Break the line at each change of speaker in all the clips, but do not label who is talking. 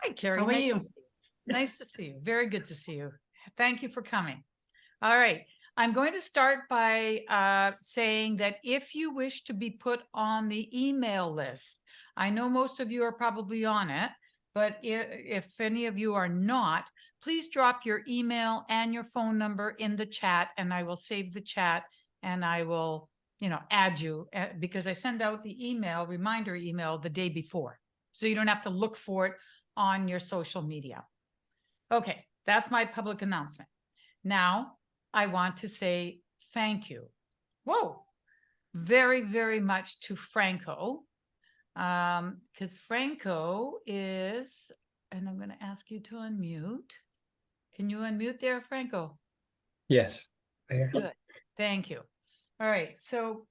Hi, Carrie.
How are
Nice
you?
to see you. Nice to see you. Very good to see you. Thank you for coming. All right. I'm going to start by saying that if you wish to be put on the email list, I know most of you are probably on it, but if any of you are not, please drop your email and your phone number in the chat, and I will save the chat and I will, add you because I send out the reminder email the day before. So you don't have to look for it on your social media. Okay, that's my public announcement. Now, I want to say thank you. Whoa, very, very much to Franco, because Franco is, and I'm going to ask you to unmute. Can you unmute there, Franco?
Yes. There.
Good. Thank you. All right. So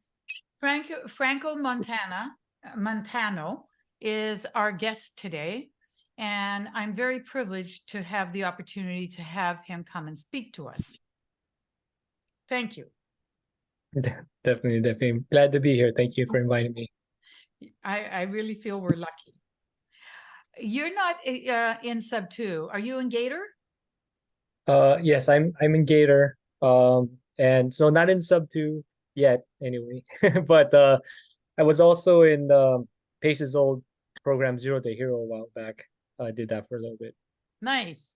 Franco Montano is our guest today. And I'm very privileged to have the opportunity to have him come and speak to us. Thank you.
Definitely. Glad to be here. Thank you for inviting me.
I really feel we're lucky. You're not in sub 2. Are you in Gator?
Yes, I'm in Gator. And so not in sub 2 yet anyway. But I was also in Pace's old program Zero to Hero a while back. I did that for a little bit.
Nice.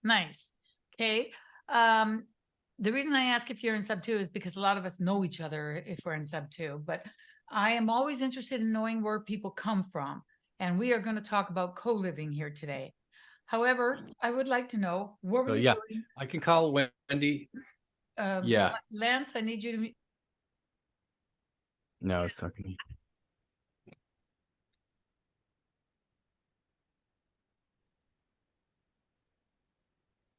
Okay. The reason I ask if you're in sub 2 is because a lot of us know each other if we're in sub 2, but I am always interested in knowing where people come from. And we are going to talk about co-living here today. However, I would like to know what were you doing?
I can call Wendy. Yeah.
Lance, I need you to.
No, I was talking to you.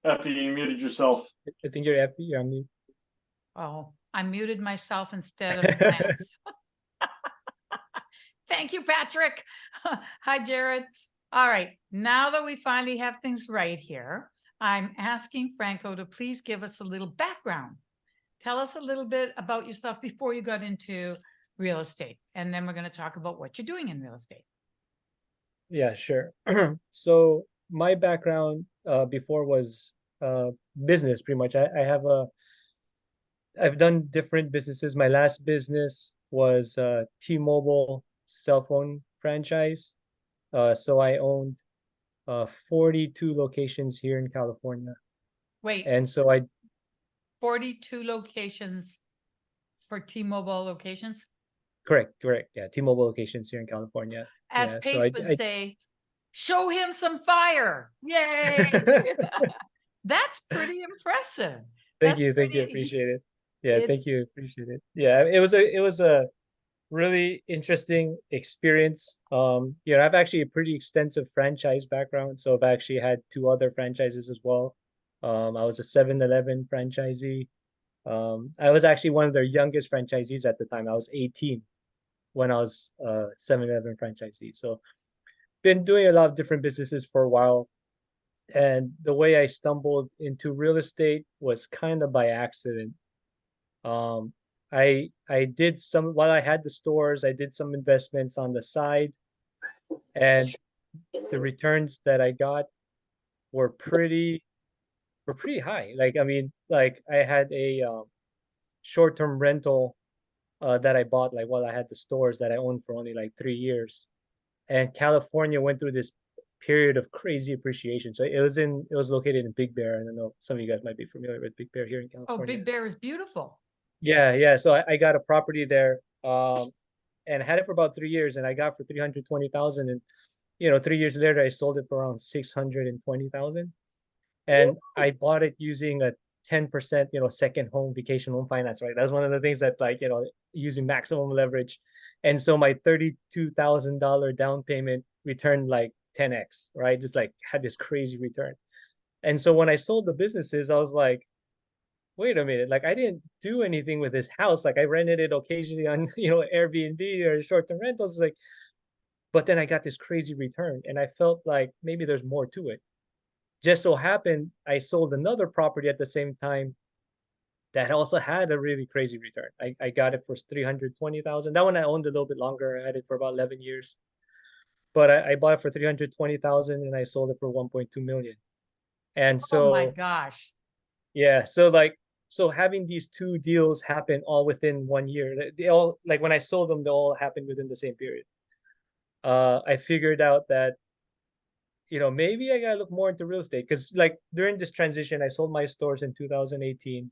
After you muted yourself.
I think you're happy. You're on mute.
Oh, I muted myself instead of Lance. Thank you, Patrick. Hi, Jared. All right. Now that we finally have things right here, I'm asking Franco to please give us a little background. Tell us a little bit about yourself before you got into real estate. And then we're going to talk about what you're doing in real estate.
Yeah, sure. So my background before was business pretty much. I've done different businesses. My last business was T-Mobile cell phone franchise. So I owned 42 locations here in California.
Wait,
And so
42 locations for T-Mobile locations?
correct. Yeah, T-Mobile locations here in California.
As
Yeah,
Pace would say, show him some fire. Yay. That's pretty impressive.
Thank you. Appreciate it. Yeah, thank you. Appreciate it. Yeah, it was a really interesting experience. I've actually a pretty extensive franchise background. So I've actually had 2 other franchises as well. I was a 7-Eleven franchisee. I was actually one of their youngest franchisees at the time. I was 18 when I was 7-Eleven franchisee. So been doing a lot of different businesses for a while. And the way I stumbled into real estate was kind of by accident. I did some, while I had the stores, I did some investments on the side, and the returns that I got were pretty high. Like, I mean, like I had a short-term rental that I bought like while I had the stores that I owned for only like 3 years. And California went through this period of crazy appreciation. So it was located in Big Bear. I don't know, some of you guys might be familiar with Big Bear here in California.
Oh, Big Bear is beautiful.
Yeah. So I got a property there, and had it for about 3 years, and I got for 320,000. And 3 years later, I sold it for around 620,000. And I bought it using a 10%, second home vacation home finance, right? That's one of the things that using maximum leverage. And so my $32,000 down payment returned like 10x, right? Just like had this crazy return. And so when I sold the businesses, I was like, wait a minute, like I didn't do anything with this house. Like I rented it occasionally on, Airbnb or short-term rentals, like, but then I got this crazy return and I felt like maybe there's more to it. Just so happened, I sold another property at the same time that also had a really crazy return. I got it for 320,000. That one I owned a little bit longer. I had it for about 11 years. but I bought it for 320,000 and I sold it for 1.2 million. And
Oh my
so,
gosh.
yeah, so having these two deals happen all within 1 year, they all, like when I sold them, they all happened within the same period. I figured out that, maybe I gotta look more into real estate because like during this transition, I sold my stores in 2018.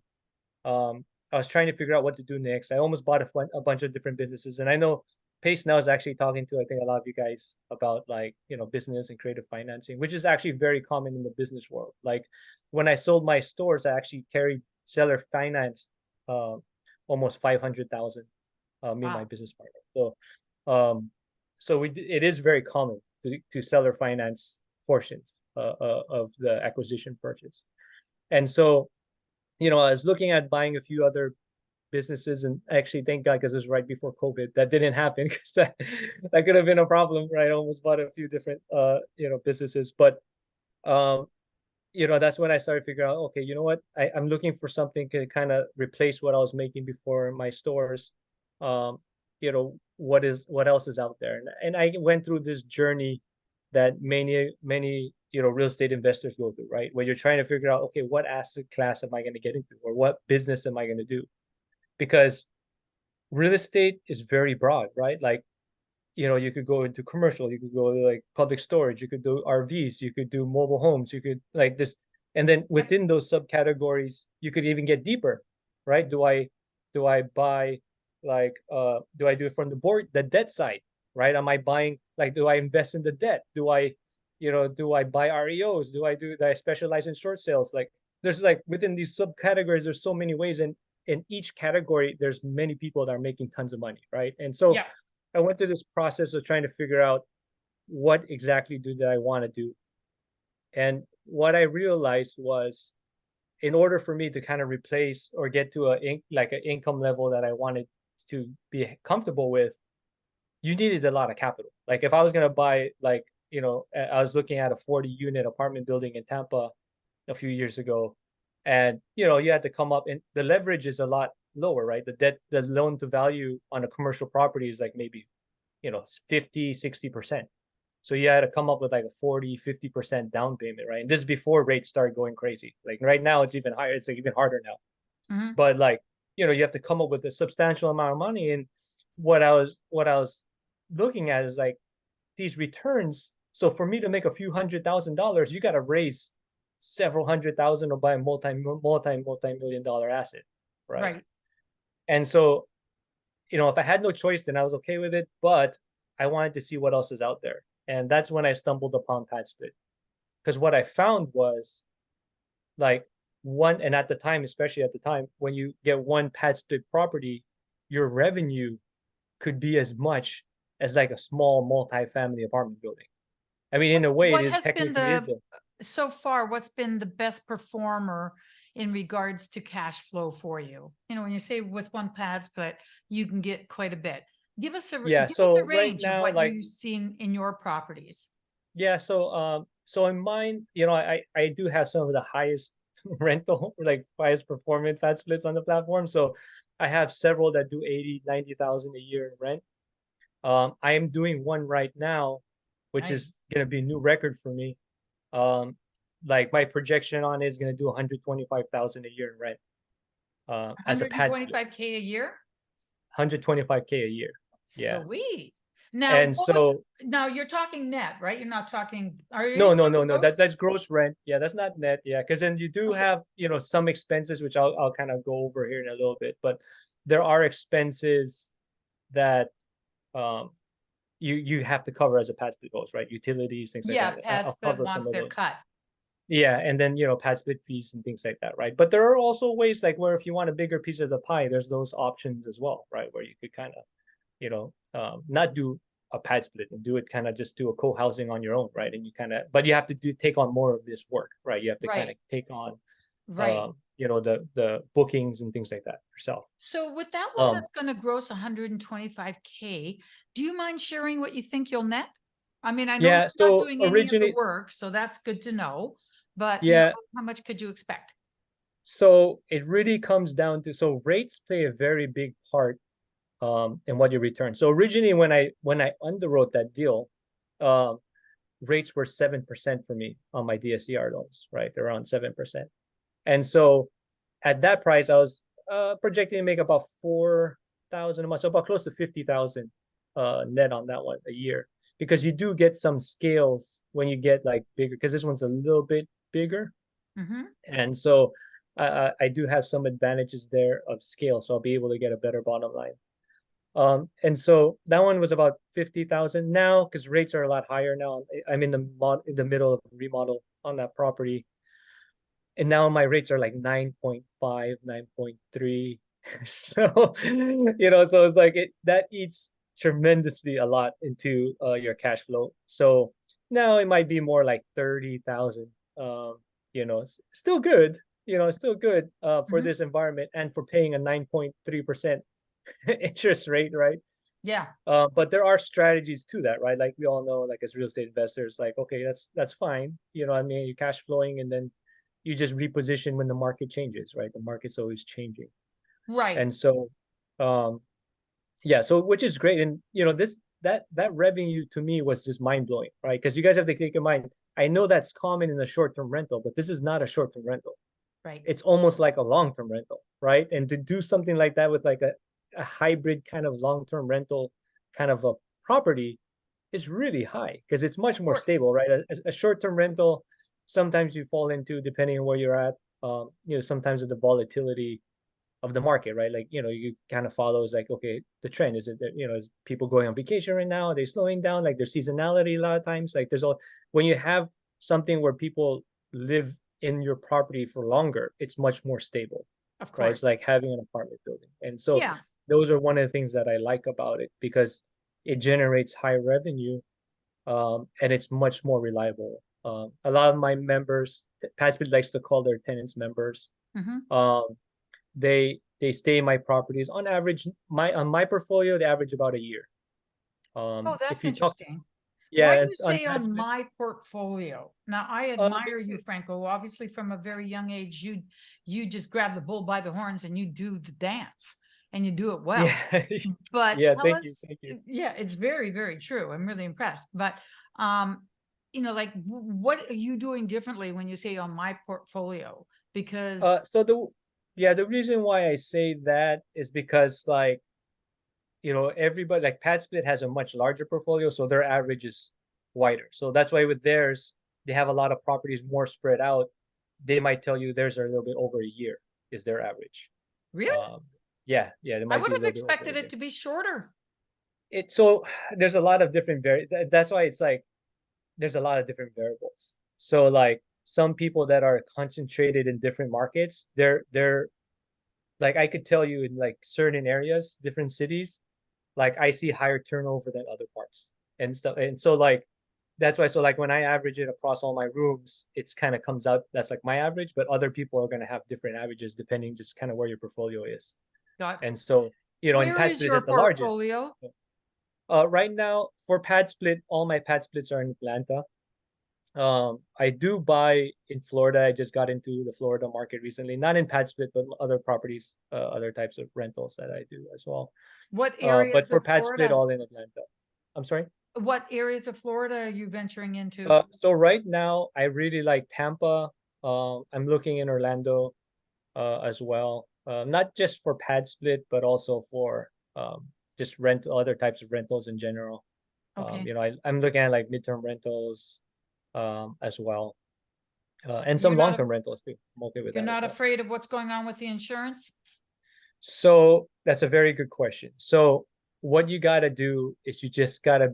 I was trying to figure out what to do next. I almost bought a bunch of different businesses, and I know Pace now is actually talking to, I think, a lot of you guys about like, business and creative financing, which is actually very common in the business world. Like when I sold my stores, I actually carried seller finance, uh, almost 500,000, me and my
Wow.
business partner. So it is very common to seller finance portions of the acquisition purchase. And so, I was looking at buying a few other businesses, and actually thank God, because it was right before COVID. That didn't happen because that could have been a problem, right? I almost bought a few different businesses. But um, that's when I started figuring out, okay, you know what? I'm looking for something to kind of replace what I was making before in my stores. Um, what else is out there? And I went through this journey that many real estate investors go through, right? Where you're trying to figure out, okay, what asset class am I going to get into, or what business am I going to do? Because real estate is very broad, right? Like, you could go into commercial, you could go to like public storage, you could do RVs, you could do mobile homes, you could like this, and then within those subcategories, you could even get deeper, right? Do I buy like do I do it from the debt side, right? Am I buying, like, do I invest in the debt? Do I buy REOs? Do I specialize in short sales? Like there's like within these subcategories, there's so many ways, and in each category, there's many people that are making tons of money, right? And so
Yeah.
I went through this process of trying to figure out what exactly that I want to do. And what I realized was, in order for me to kind of replace or get to like an income level that I wanted to be comfortable with, you needed a lot of capital. Like if I was going to buy, like, I was looking at a 40-unit apartment building in Tampa a few years ago, and you had to come up, and the leverage is a lot lower, right? The loan to value on a commercial property is like maybe 50-60%. So you had to come up with like a 40-50% down payment, right? And this is before rates start going crazy. Like right now it's even higher, it's like even harder now.
Mhm.
But like, you have to come up with a substantial amount of money. And what I was looking at is like these returns. So for me to make a few $100,000, you got to raise several hundred thousand or buy a multi-million dollar asset, right?
Right.
And so, if I had no choice, then I was okay with it, but I wanted to see what else is out there. And that's when I stumbled upon PadSplit. Because what I found was like and at the time, especially at the time, when you get one PadSplit property, your revenue could be as much as like a small multi-family apartment building. I mean, in a way, it
What
is
has been
technically is
so far, what's been the best performer in regards to cash flow for you? When you say with one PadSplit, you can get quite a bit. Give us
yeah.
give us
So
a
right
range of
now,
what
like,
you've seen in your properties.
yeah. So in mine, I do have some of the highest rental, like highest performing PadSplits on the platform. So I have several that do 80-90,000 a year in rent. I am doing one right now, which is
Nice.
going to be a new record for me. Like my projection on it is going to do 125,000 a year in rent, as a pad split,
125K a year?
125K a year. Yeah.
Sweet. Now,
And so,
now you're talking net, right? You're not talking, are you
no, no,
talking
no, no,
gross?
that's gross rent. Yeah, that's not net. Yeah. Because then you do
Okay.
have, some expenses, which I'll kind of go over here in a little bit, but there are expenses that, um, you have to cover as a pad split goes, right? Utilities, things like
Yeah,
that. I'll
PadSplit
cover some
wants
of
their
those.
cut.
Yeah, and then pad split fees and things like that, right? But there are also ways like where if you want a bigger piece of the pie, there's those options as well, right? Where you could kind of, not do a pad split and do it kind of just do a co-housing on your own, right? And you kind of, but you have to take on more of this work, right? You have to kind of
Right.
take on,
Right.
the bookings and things like that yourself.
So with that one
Um,
that's going to gross 125K, do you mind sharing what you think you'll net? I mean, I know
yeah.
you're not
So
doing any of the
originally,
work, so that's good to know. But
yeah.
how much could you expect?
So it really comes down to, so rates play a very big part, in what you return. So originally when I underwrote that deal, rates were 7% for me on my DSCR loans, right? Around 7%. And so at that price, I was projecting to make about 4,000 a month, so about close to 50,000 net on that one a year. Because you do get some scales when you get like bigger, because this one's a little bit bigger.
Mhm.
And so I do have some advantages there of scale, so I'll be able to get a better bottom line. And so that one was about 50,000 now, because rates are a lot higher now. I'm in the middle of remodel on that property. And now my rates are like 9.5, 9.3. So, so it's like that eats tremendously a lot into your cash flow. So now it might be more like 30,000. Still good, still good for
Mhm.
this environment and for paying a 9.3% interest rate, right?
Yeah.
But there are strategies to that, right? Like we all know, like as real estate investors, like, okay, that's fine. I mean, you're cash flowing and then you just reposition when the market changes, right? The market's always changing.
Right.
And so, yeah, so which is great. And that revenue to me was just mind blowing, right? Because you guys have to keep in mind, I know that's common in a short-term rental, but this is not a short-term rental.
Right.
It's almost like a long-term rental, right? And to do something like that with like a hybrid kind of long-term rental kind of a property is really high because it's much more
course.
stable, right? A short-term rental, sometimes you fall into, depending on where you're at, sometimes of the volatility of the market, right? Like, you kind of follows like, okay, the trend is it that, is people going on vacation right now? Are they slowing down? Like there's seasonality a lot of times. Like when you have something where people live in your property for longer, it's much more stable,
Of
right? It's
course.
like having an apartment building. And so
Yeah.
those are one of the things that I like about it because it generates high revenue, and it's much more reliable. A lot of my members, PadSplit likes to call their tenants members.
Mhm.
They stay in my properties on average. On my portfolio, they average about a year.
Oh, that's
If you talk,
interesting. Why
yeah,
do you
on
say on
PadSplit,
my portfolio? Now, I admire you, Franco. Obviously, from a very young age, you just grab the bull by the horns and you do the dance and you do it well.
yeah,
But
yeah.
tell
Thank you,
us,
thank you.
yeah, it's very, very true. I'm really impressed. But like what are you doing differently when you say on my portfolio? Because
So the reason why I say that is because like everybody like PadSplit has a much larger portfolio, so their average is wider. So that's why with theirs, they have a lot of properties more spread out. They might tell you theirs are a little bit over a year is their average.
really,
Um, yeah, they
I
might
would
be a
have
little bit over
expected
a
it
year.
to be shorter.
So there's a lot of different that's why it's like there's a lot of different variables. So like some people that are concentrated in different markets, they're like I could tell you in like certain areas, different cities, like I see higher turnover than other parts and stuff. And so like that's why so like when I average it across all my rooms, it's kind of comes out that's like my average, but other people are going to have different averages depending just kind of where your portfolio is.
Got
And so, in
Where is
PadSplit
your
has the largest.
portfolio?
Right now for PadSplit, all my PadSplits are in Atlanta. I do buy in Florida. I just got into the Florida market recently, not in PadSplit, but other properties, other types of rentals that I do as well.
What
But
areas
for
of
PadSplit,
Florida?
all in Atlanta. I'm sorry.
What areas of Florida are you venturing into?
So right now, I really like Tampa. I'm looking in Orlando, as well. Not just for PadSplit, but also for just other types of rentals in general.
Okay.
I'm looking at like midterm rentals, as well, and
You're
some
not
long-term rentals too. I'm okay with
you're
that as
not
well.
afraid of what's going on with the insurance?
So that's a very good question. So what you gotta do is you just gotta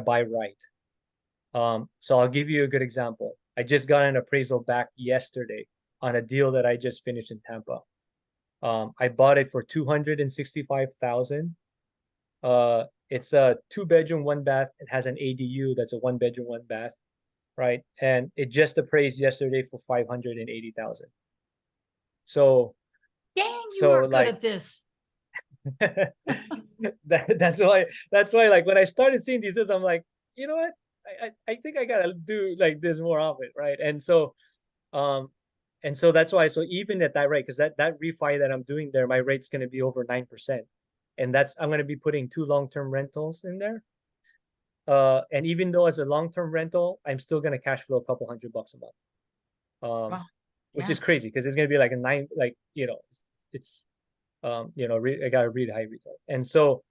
buy right. So I'll give you a good example. I just got an appraisal back yesterday on a deal that I just finished in Tampa. I bought it for 265,000. It's a 2-bedroom, 1 bath. It has an ADU that's a 1 bedroom, 1 bath, right? And it just appraised yesterday for 580,000. So
Dang, you
so
are good
like
at this.
that's why like when I started seeing these deals, I'm like, you know what? I think I gotta do like this more often, right? Um and so that's why so even at that rate, because that refi that I'm doing there, my rate's gonna be over 9%. And I'm gonna be putting 2 long-term rentals in there. And even though as a long-term rental, I'm still gonna cash flow a couple $100 a month.
Wow.
Which
Yeah.
is crazy because it's gonna be like a nine, like, it's I got a really high return. And so,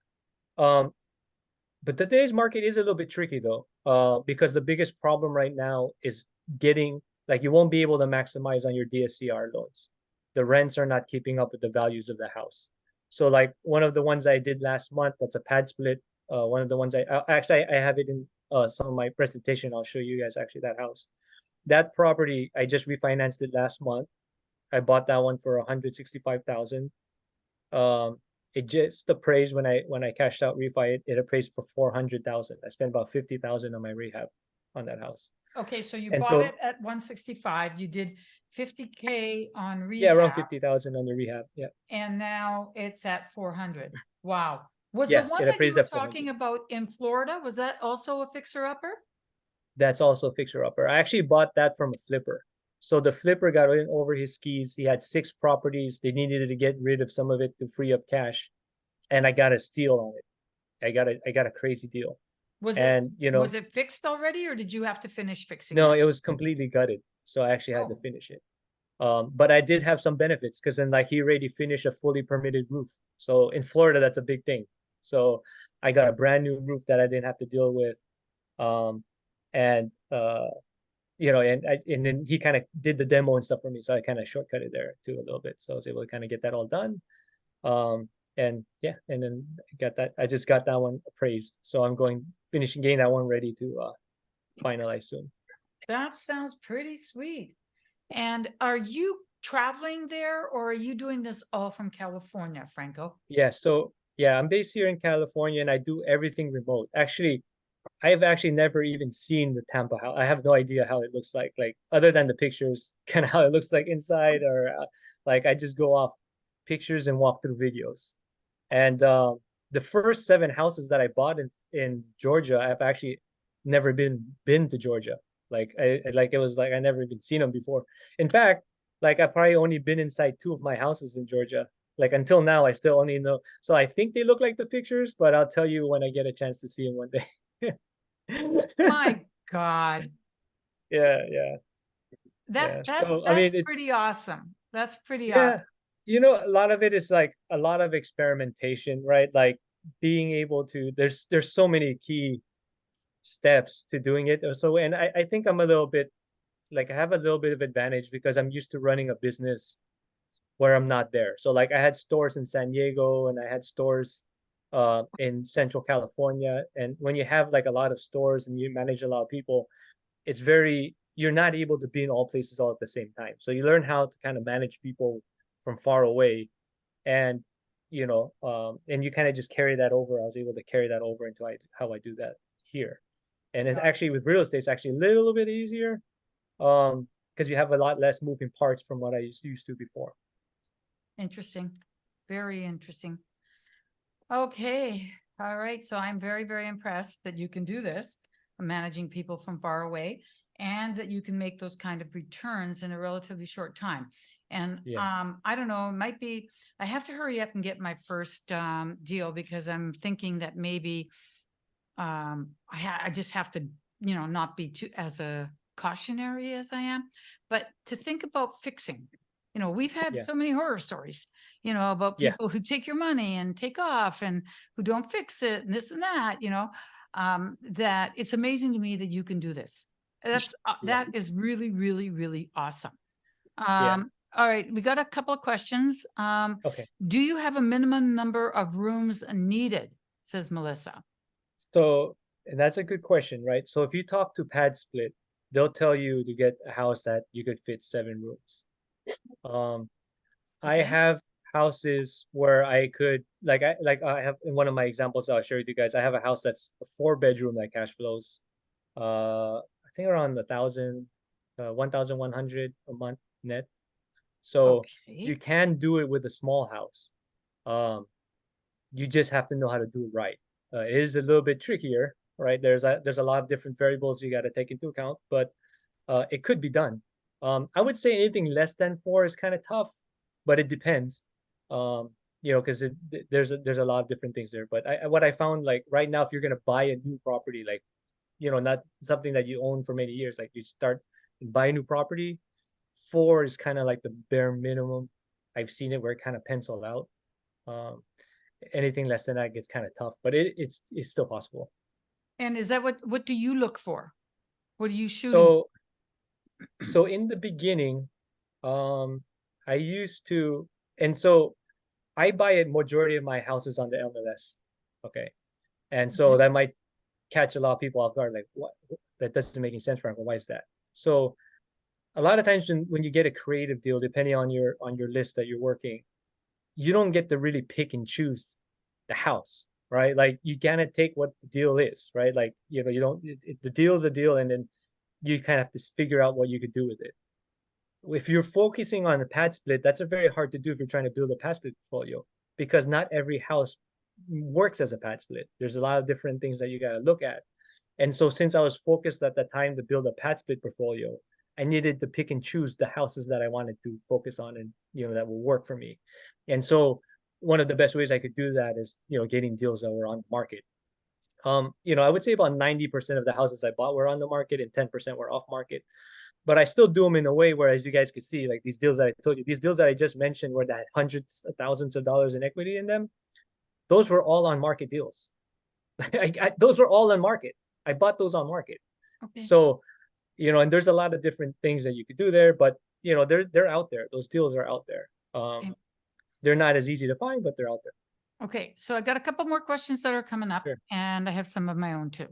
but today's market is a little bit tricky though, because the biggest problem right now is getting, like, you won't be able to maximize on your DSCR loans. The rents are not keeping up with the values of the house. So like one of the ones I did last month, that's a pad split. One of the ones actually I have it in some of my presentation. I'll show you guys actually that house. That property, I just refinanced it last month. I bought that one for 165,000. It just appraised when I cashed out refi, it appraised for 400,000. I spent about 50,000 on my rehab on that house.
Okay, so you
And
bought
so
it at 165, you did 50K on
yeah, around
rehab,
50,000 on the rehab. Yeah.
and now it's at 400. Wow. Was the
Yeah,
one
it
that you
appraised
were
at 400.
talking about in Florida, was that also a fixer-upper?
That's also a fixer upper. I actually bought that from a flipper. So the flipper got in over his skis. He had 6 properties. They needed to get rid of some of it to free up cash. And I got a steal on it. I got a crazy deal.
Was
And
was it fixed already, or did you have to finish fixing
no,
it?
it was completely gutted. So I actually had to
Oh.
finish it. But I did have some benefits because then like he already finished a fully permitted roof. So in Florida, that's a big thing. So I got a brand new roof that I didn't have to deal with. And and then he kind of did the demo and stuff for me. So I kind of shortcutted there too a little bit. So I was able to kind of get that all done. And yeah, and then I just got that one appraised. So I'm getting that one ready to finalize soon.
That sounds pretty sweet. And are you traveling there, or are you doing this all from California, Franco?
Yeah, so yeah, I'm based here in California and I do everything remote. Actually, I've actually never even seen the Tampa house. I have no idea how it looks like other than the pictures, kind of how it looks like inside, or like I just go off pictures and walk through videos. And the first 7 houses that I bought in Georgia, I've actually never been to Georgia. Like it was like I never even seen them before. In fact, like I probably only been inside 2 of my houses in Georgia. Like until now, I still only know. So I think they look like the pictures, but I'll tell you when I get a chance to see them one day.
My God,
Yeah, yeah, yeah.
that's
So I mean, it's
pretty awesome. That's pretty
yeah,
awesome.
a lot of it is like a lot of experimentation, right? Like being able to there's so many key steps to doing it. So and I think I'm a little bit like I have a little bit of advantage because I'm used to running a business where I'm not there. So like I had stores in San Diego and I had stores in Central California. And when you have like a lot of stores and you manage a lot of people, you're not able to be in all places all at the same time. So you learn how to kind of manage people from far away, and and you kind of just carry that over. I was able to carry that over into how I do that here. And it's actually with real estate, it's actually a little bit easier, because you have a lot less moving parts from what I used to before.
Interesting. Very interesting. Okay. All right. So I'm very, very impressed that you can do this, managing people from far away, and that you can make those kind of returns in a relatively short time. And
Yeah.
I don't know, it might be, I have to hurry up and get my first deal, because I'm thinking that maybe I just have to, not be too as a cautionary as I am, but to think about fixing. We've had
Yeah.
so many horror stories, about
Yeah.
people who take your money and take off and who don't fix it and this and that, that it's amazing to me that you can do this. That's
Yeah.
that is really, really, really awesome.
Yeah.
All right, we got a couple of questions.
Okay.
Do you have a minimum number of rooms needed? Says Melissa.
So, and that's a good question, right? So if you talk to PadSplit, they'll tell you to get a house that you could fit 7 rooms. I
Okay.
have houses where I could I have in one of my examples I'll share with you guys. I have a house that's a 4-bedroom that cash flows I think around 1,100 a month net. So you
Okay.
can do it with a small house. You just have to know how to do it right. It is a little bit trickier, right? There's a lot of different variables you got to take into account, but it could be done. I would say anything less than 4 is kind of tough, but it depends. Because there's a lot of different things there. But what I found, like right now, if you're gonna buy a new property, like not something that you own for many years. Like you start and buy a new property, 4 is kind of like the bare minimum. I've seen it where it kind of penciled out. Um, Anything less than that gets kind of tough, but it's still possible.
And is that what do you look for? What are you shooting?
So in the beginning, I used to, and so I buy a majority of my houses on the MLS. Okay. And so
Okay.
that might catch a lot of people off guard, like, what? That doesn't make any sense, Franco. Why is that? So a lot of times when you get a creative deal, depending on your list that you're working, you don't get to really pick and choose the house, right? Like you gotta take what the deal is, right? Like, you don't, the deal is a deal, and then you kind of have to figure out what you could do with it. If you're focusing on a pad split, that's a very hard to do if you're trying to build a pad split portfolio, because not every house works as a pad split. There's a lot of different things that you got to look at. And so since I was focused at the time to build a pad split portfolio, I needed to pick and choose the houses that I wanted to focus on, and that will work for me. And so one of the best ways I could do that is getting deals that were on the market. I would say about 90% of the houses I bought were on the market and 10% were off market. But I still do them in a way where, as you guys could see, like these deals that I told you, these deals that I just mentioned, where that hundreds of thousands of dollars in equity in them, those were all on market deals. Those were all on market. I bought those on market.
Okay.
So, and there's a lot of different things that you could do there, but they're out there. Those deals are out there.
Okay.
They're not as easy to find, but they're out there.
Okay, so I got a couple more questions that are coming up,
Sure.
and I have some of my own too.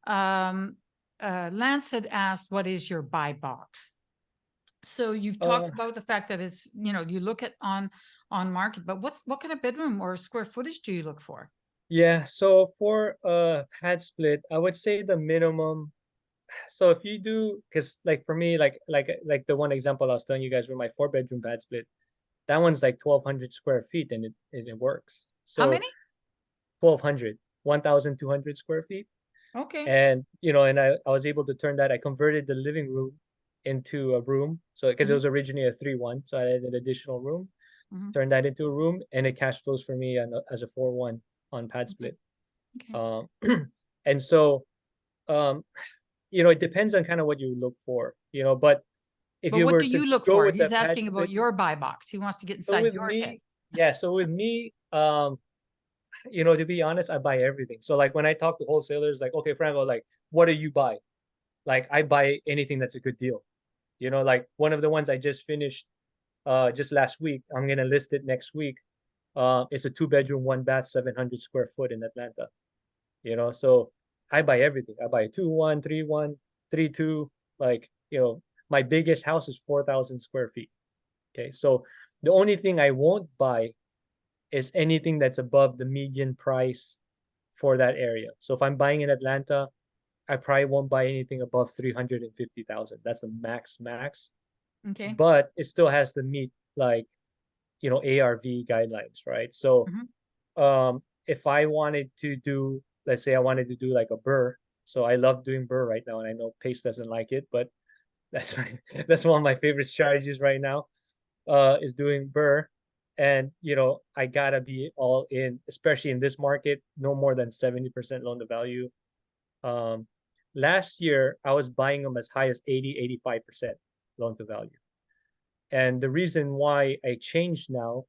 Lance had asked, what is your buy box? So you've talked about the fact that it's, you look at on market, but what kind of bedroom or square footage do you look for?
Yeah, so for pad split, I would say the minimum. So if you do, because like for me, like the one example I was telling you guys with my 4-bedroom pad split, that one's like 1,200 square feet, and it works.
How
So
many?
1,200, 1,200 square feet.
Okay.
And and I was able to turn that. I converted the living room into a room. So because it was originally a 3-1, so I had an additional room,
Mhm.
turned that into a room, and it cash flows for me as a 4-1 on pad split.
Okay.
And so it depends on kind of what you look for, but if
But
you
what
were
do
to
you look
go
for?
with the
He's
pad
asking about
split,
your buy box. He wants to get
so
inside
with
your head.
me, yeah, so with me, to be honest, I buy everything. So like when I talk to wholesalers, like, okay, Franco, like, what do you buy? Like I buy anything that's a good deal. Like one of the ones I just finished just last week, I'm gonna list it next week. It's a 2-bedroom, 1 bath, 700 square foot in Atlanta. So I buy everything. I buy a 2-1, 3-1, 3-2. Like, my biggest house is 4,000 square feet. Okay. So the only thing I won't buy is anything that's above the median price for that area. So if I'm buying in Atlanta, I probably won't buy anything above 350,000. That's the max.
Okay.
But it still has to meet like, ARV guidelines, right? So if I wanted to do, let's say I wanted to do like a burr. So I love doing burr right now, and I know Pace doesn't like it, but that's that's one of my favorite strategies right now, is doing burr. And I gotta be all in, especially in this market, no more than 70% loan to value. Um, Last year I was buying them as high as 80, 85% loan to value. And the reason why I changed now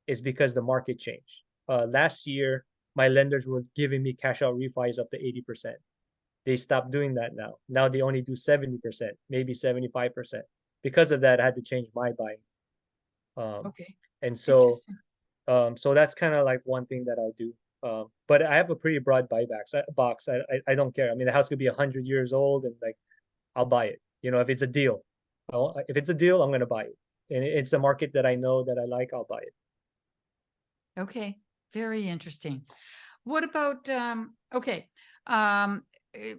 is because the market changed. Last year, my lenders were giving me cash out refis up to 80%. They stopped doing that now. Now they only do 70%, maybe 75%. Because of that, I had to change my buying.
Okay.
And so,
Interesting.
so that's kind of like one thing that I do. But I have a pretty broad box. I don't care. I mean, the house could be 100 years old, and like I'll buy it. If it's a deal, if it's a deal, I'm gonna buy it. And it's a market that I know that I like, I'll buy it.
Okay. Very interesting. What about, okay. Um, eh,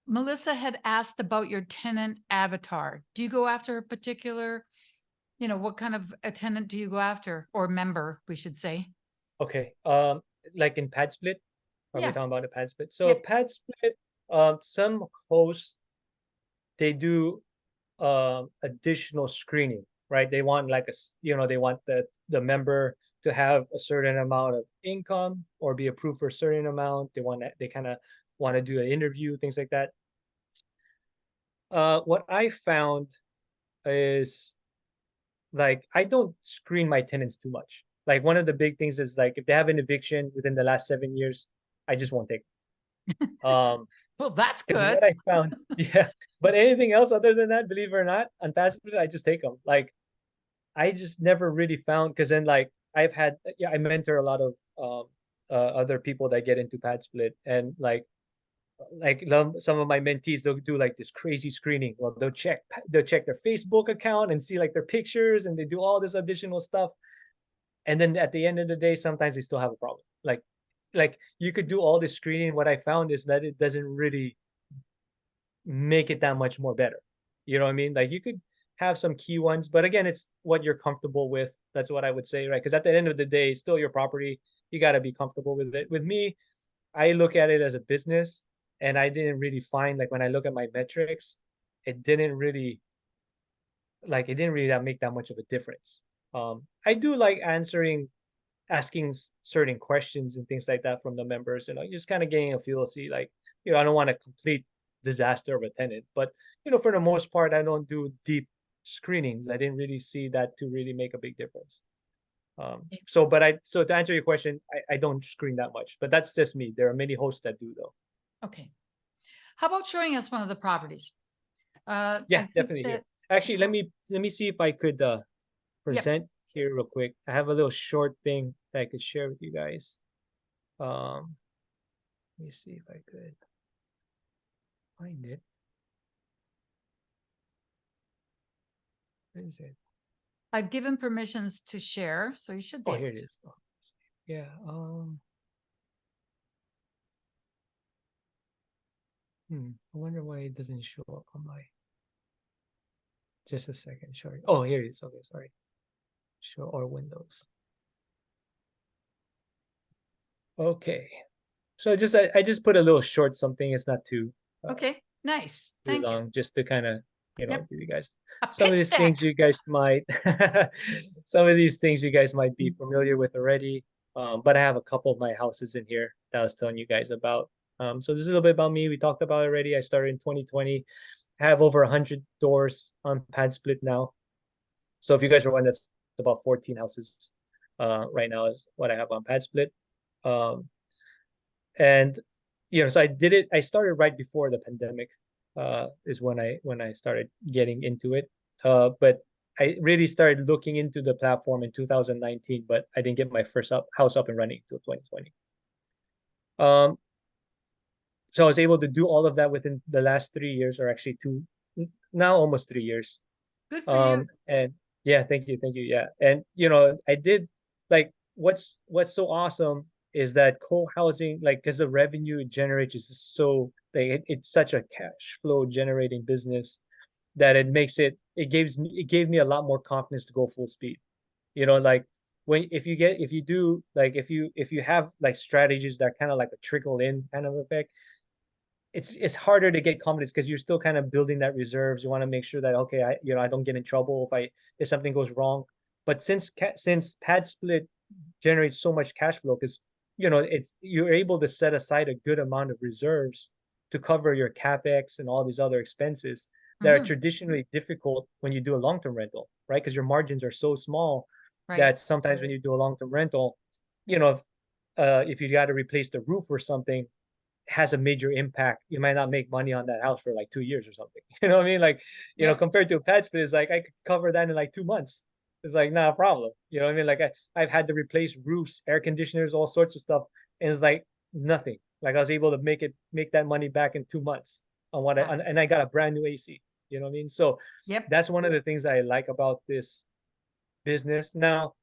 Melissa had asked about your tenant avatar. Do you go after a particular, what kind of a tenant do you go after, or member, we should say?
Okay. Like in pad split, are we
Yeah.
talking about a pad split? So
Yep.
pad split, some hosts, they do additional screening, right? They want like they want the member to have a certain amount of income or be approved for a certain amount. They kind of want to do an interview, things like that. What I found is like I don't screen my tenants too much. Like one of the big things is like if they have an eviction within the last 7 years, I just won't take them.
Well, that's
Because
good.
what I found, yeah. But anything else other than that, believe it or not, on PadSplit, I just take them. Like I just never really found because then like I've had yeah, I mentor a lot of other people that get into PadSplit and some of my mentees they'll do like this crazy screening. Well, they'll check their Facebook account and see like their pictures and they do all this additional stuff. And then at the end of the day, sometimes they still have a problem. Like you could do all this screening. What I found is that it doesn't really make it that much more better. You know what I mean? Like you could have some key ones, but again, it's what you're comfortable with. That's what I would say, right? Because at the end of the day, it's still your property. You got to be comfortable with it. With me, I look at it as a business, and I didn't really find like when I look at my metrics, it didn't really make that much of a difference. I do like asking certain questions and things like that from the members, and just kind of getting a feel, see like I don't want a complete disaster of a tenant, but for the most part, I don't do deep screenings. I didn't really see that to really make a big difference. So to answer your question, I don't screen that much, but that's just me. There are many hosts that do though.
Okay. How about showing us one of the properties? I
Yeah,
think
definitely.
that-
Actually, let me see if I could present here real quick. I have a little short thing that I could share with you guys. Let me see if I could find it. Where is it?
I've given permissions to share, so you should be
Oh,
able
here it
to.
is. Oh, yeah. I wonder why it doesn't show up on my. Just a second. Sorry. Oh, here it is. Okay, sorry. Show our windows. Okay. So I just put a little short something. It's not too
Okay, nice.
too
Thank you.
long, just to kind of
Yep.
give you guys
A
some of
pitch
these things
deck.
you guys might some of these things you guys might be familiar with already. But I have a couple of my houses in here that I was telling you guys about. So this is a little bit about me. We talked about it already. I started in 2020. I have over 100 doors on PadSplit now. So if you guys are one, that's about 14 houses right now is what I have on PadSplit. And so I started right before the pandemic, is when I started getting into it. But I really started looking into the platform in 2019, but I didn't get my first house up and running until 2020. So I was able to do all of that within the last 3 years, or actually now almost 3 years.
Good for you.
And yeah, thank you. Yeah. And I did like what's so awesome is that co-housing, like, because the revenue it generates is so like it's such a cash flow generating business that it gave me a lot more confidence to go full speed. Like if you have like strategies that kind of like a trickle in kind of effect, it's harder to get confidence because you're still kind of building that reserves. You want to make sure that okay, I don't get in trouble if something goes wrong. But since PadSplit generates so much cash flow, because you're able to set aside a good amount of reserves to cover your capex and all these other expenses that are traditionally difficult when you do a long-term rental, right? Because your margins are so small
Right.
that sometimes when you do a long-term rental, if you got to replace the roof or something, has a major impact. You might not make money on that house for like 2 years or something. You know what I mean? Like,
Yeah.
compared to a PadSplit, it's like I could cover that in like 2 months. It's like not a problem. You know what I mean? Like I've had to replace roofs, air conditioners, all sorts of stuff, and it's like nothing. Like I was able to make that money back in 2 months on and I got a brand new AC. You know what I mean? So
Yep.
that's one of the things that I like about this business. Now,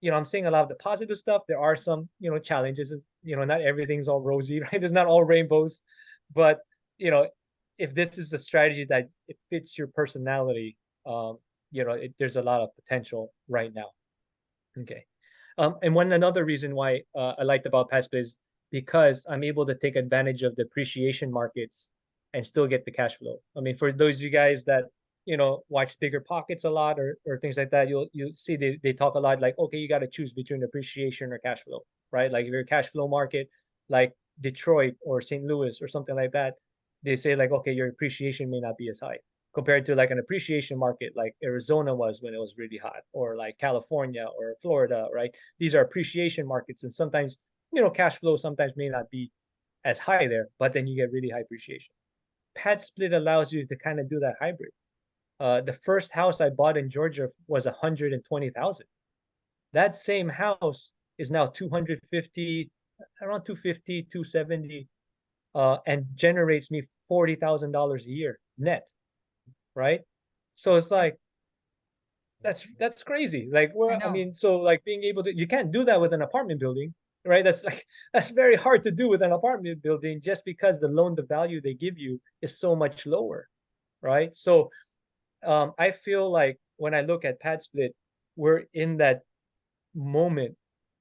I'm seeing a lot of the positive stuff. There are some, challenges. Not everything's all rosy, right? It's not all rainbows, but if this is a strategy that it fits your personality, there's a lot of potential right now. Okay. And another reason why I liked about PadSplit is because I'm able to take advantage of the appreciation markets and still get the cash flow. I mean, for those of you guys that watch Bigger Pockets a lot or things like that, you'll see they talk a lot like, okay, you got to choose between appreciation or cash flow, right? Like if you're a cash flow market, like Detroit or St. Louis or something like that, they say like, okay, your appreciation may not be as high compared to like an appreciation market like Arizona was when it was really hot, or like California or Florida, right? These are appreciation markets, and sometimes, cash flow sometimes may not be as high there, but then you get really high appreciation. PadSplit allows you to kind of do that hybrid. The first house I bought in Georgia was 120,000. That same house is now 250, around 250, 270, and generates me $40,000 a year net, right? So it's like that's crazy. Like, well, I
know.
mean, so like being able to, you can't do that with an apartment building, right? That's very hard to do with an apartment building just because the loan to value they give you is so much lower, right? So I feel like when I look at PadSplit, we're in that moment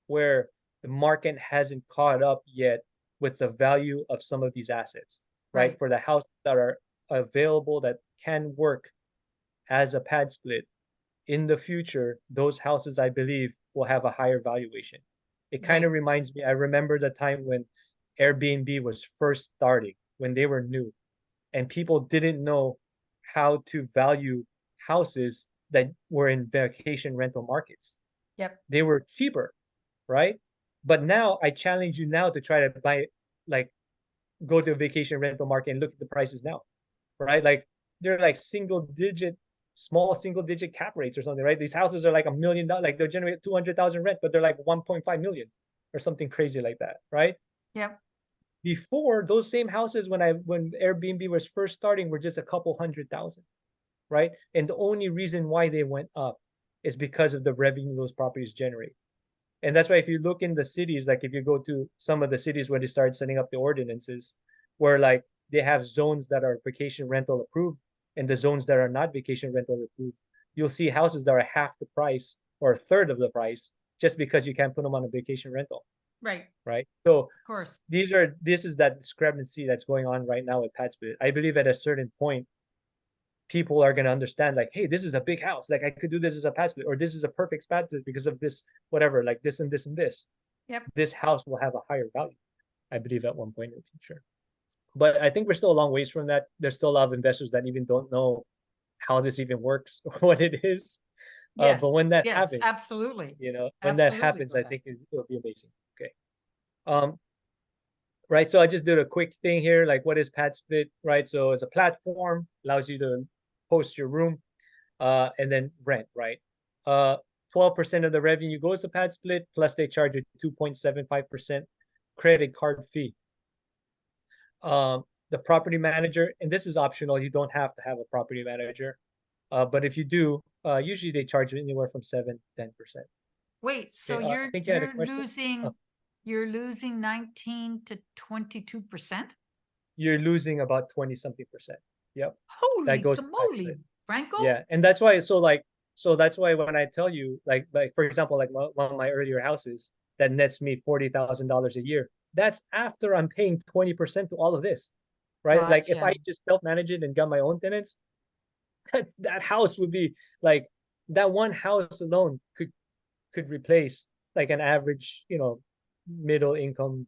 where the market hasn't caught up yet with the value of some of these assets, right?
Right.
For the houses that are available that can work as a PadSplit in the future, those houses, I believe, will have a higher valuation. It kind
Right.
of reminds me, I remember the time when Airbnb was first starting, when they were new, and people didn't know how to value houses that were in vacation rental markets.
Yep.
They were cheaper, right? But now I challenge you now to try to buy, like, go to a vacation rental market and look at the prices now, right? Like they're like small single digit cap rates or something, right? These houses are like $1 million, like they'll generate 200,000 rent, but they're like 1.5 million or something crazy like that, right?
Yep.
Before, those same houses when Airbnb was first starting were just a couple 100,000, right? And the only reason why they went up is because of the revenue those properties generate. And that's why if you look in the cities, like if you go to some of the cities where they started setting up the ordinances, where like they have zones that are vacation rental approved and the zones that are not vacation rental approved, you'll see houses that are half the price or a third of the price just because you can't put them on a vacation rental,
Right.
right? So
Of course.
this is that discrepancy that's going on right now with PadSplit. I believe at a certain point, people are going to understand like, hey, this is a big house, like I could do this as a PadSplit, or this is a perfect PadSplit because of this, whatever, like this and this and this.
Yep.
This house will have a higher value, I believe, at one point in the future. But I think we're still a long ways from that. There's still a lot of investors that even don't know how this even works or what it is.
Yes.
But when that
Yes,
happens,
absolutely.
when that
Absolutely,
happens,
go
I
ahead.
think it'll be amazing. Okay. Right. So I just did a quick thing here. Like, what is PadSplit? Right. So it's a platform, allows you to host your room, and then rent, right? 12% of the revenue goes to PadSplit, plus they charge a 2.75% credit card fee. The property manager, and this is optional, you don't have to have a property manager. But if you do, usually they charge anywhere from 7-10%.
Wait, so
Okay, I think you had a question.
you're losing 19 to 22%?
You're losing about 20 something percent. Yep. That
Holy
goes to
camoly,
PadSplit.
Franco?
Yeah, and that's why. So that's why when I tell you, like for example, like one of my earlier houses that nets me $40,000 a year, that's after I'm paying 20% to all of this, right? Like if I
Gotcha.
just self-manage it and got my own tenants, that house would be like, that one house alone could replace like an average, middle income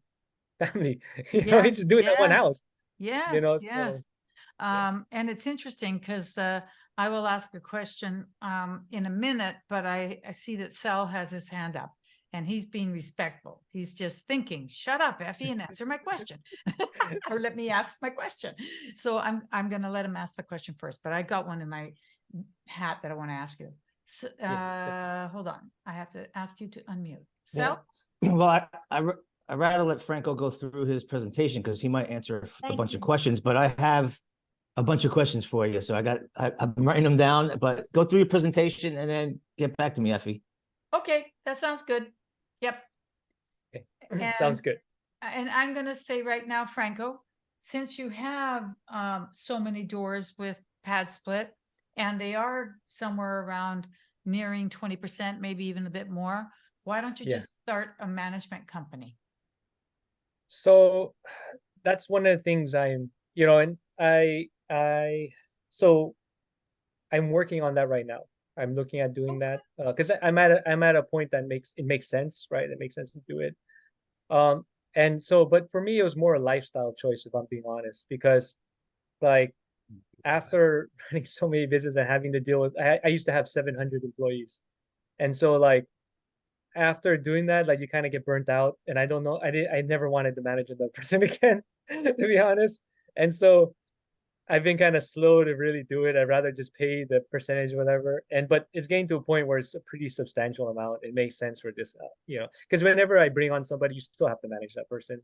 family.
Yes,
just doing that one
yes,
house.
yes,
So
yes.
yeah.
And it's interesting because I will ask a question in a minute, but I see that Sal has his hand up and he's being respectful. He's just thinking, shut up, Effie, and answer my question. Or let me ask my question. So I'm gonna let him ask the question first, but I got one in my hat that I want to ask you. So, hold on. I have to ask you to unmute. Sal?
Well, I'd rather let Franco go through his presentation because he might answer a
Thank
bunch
you.
of questions, but I have a bunch of questions for you. So I'm writing them down, but go through your presentation and then get back to me, Effie.
Okay, that sounds good. Yep.
Okay. Sounds good.
And I'm gonna say right now, Franco, since you have so many doors with PadSplit, and they are somewhere around nearing 20%, maybe even a bit more, why don't you
Yeah.
just start a management company?
So that's one of the things and so I'm working on that right now. I'm looking at doing
Okay.
that because I'm at a point that makes sense, right? It makes sense to do it. And so, but for me, it was more a lifestyle choice, if I'm being honest, because like after running so many businesses and having to deal with, I used to have 700 employees. And so like after doing that, like you kind of get burnt out. And I don't know, I never wanted to manage another person again, to be honest. And so I've been kind of slow to really do it. I'd rather just pay the percentage, whatever. But it's getting to a point where it's a pretty substantial amount. It makes sense for this, because whenever I bring on somebody, you still have to manage that person.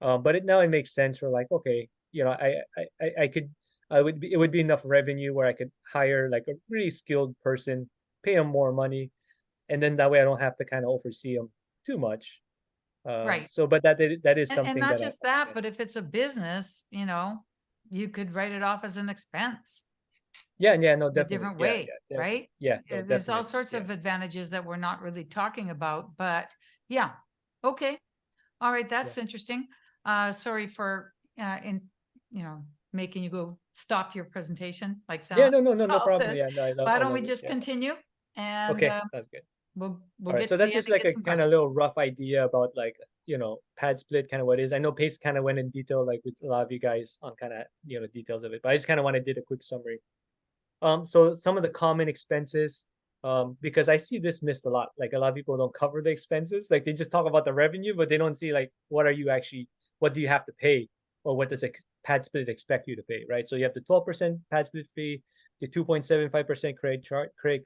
But now it makes sense for like, okay, it would be enough revenue where I could hire like a really skilled person, pay them more money, and then that way I don't have to kind of oversee them too much.
Right.
So, but that is
And
something
not
that
just that, but if it's a business, you could write it off as an expense
yeah, no,
a
definitely,
different
yeah,
way, right?
yeah, no,
There's all
definitely,
sorts
yeah.
of advantages that we're not really talking about, but yeah. Okay. All right. That's interesting. Sorry for, making you go stop your presentation like
Yeah,
Sal,
no
Sal
problem.
says.
Yeah, no,
Why
I
don't we
love it.
just
Yeah.
continue? And
Okay, that's good.
we'll
All right,
get
so
to the
that's
end
just
and
like
get
a
some
kind of
questions.
little rough idea about like, PadSplit kind of what it is. I know Pace kind of went in detail like with a lot of you guys on kind of, details of it, but I just kind of want to did a quick summary. So some of the common expenses, because I see this missed a lot. Like a lot of people don't cover the expenses. Like they just talk about the revenue, but they don't see like what do you have to pay, or what does a PadSplit expect you to pay, right? So you have the 12% PadSplit fee, the 2.75% credit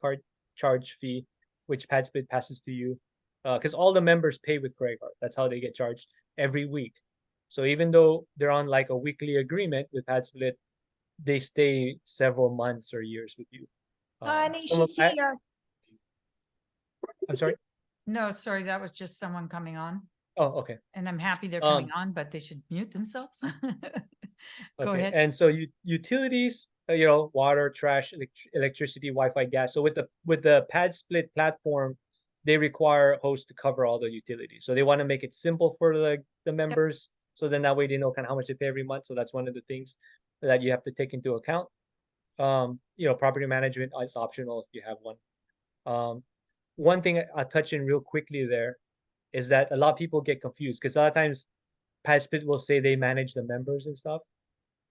card charge fee, which PadSplit passes to you, because all the members pay with credit card. That's how they get charged every week. So even though they're on like a weekly agreement with PadSplit, they stay several months or years with you.
Honey,
Some of
she's here.
I'm sorry.
No, sorry, that was just someone coming on.
Oh, okay.
And I'm happy they're coming on, but they should mute themselves. Go
Okay.
ahead.
And so utilities, water, trash, electricity, Wi-Fi, gas. So with the PadSplit platform, they require hosts to cover all the utilities. So they want to make it simple for the members. So then that way they know kind of how much they pay every month. So that's one of the things that you have to take into account. Property management is optional if you have one. One thing I'll touch in real quickly there is that a lot of people get confused because a lot of times PadSplit will say they manage the members and stuff,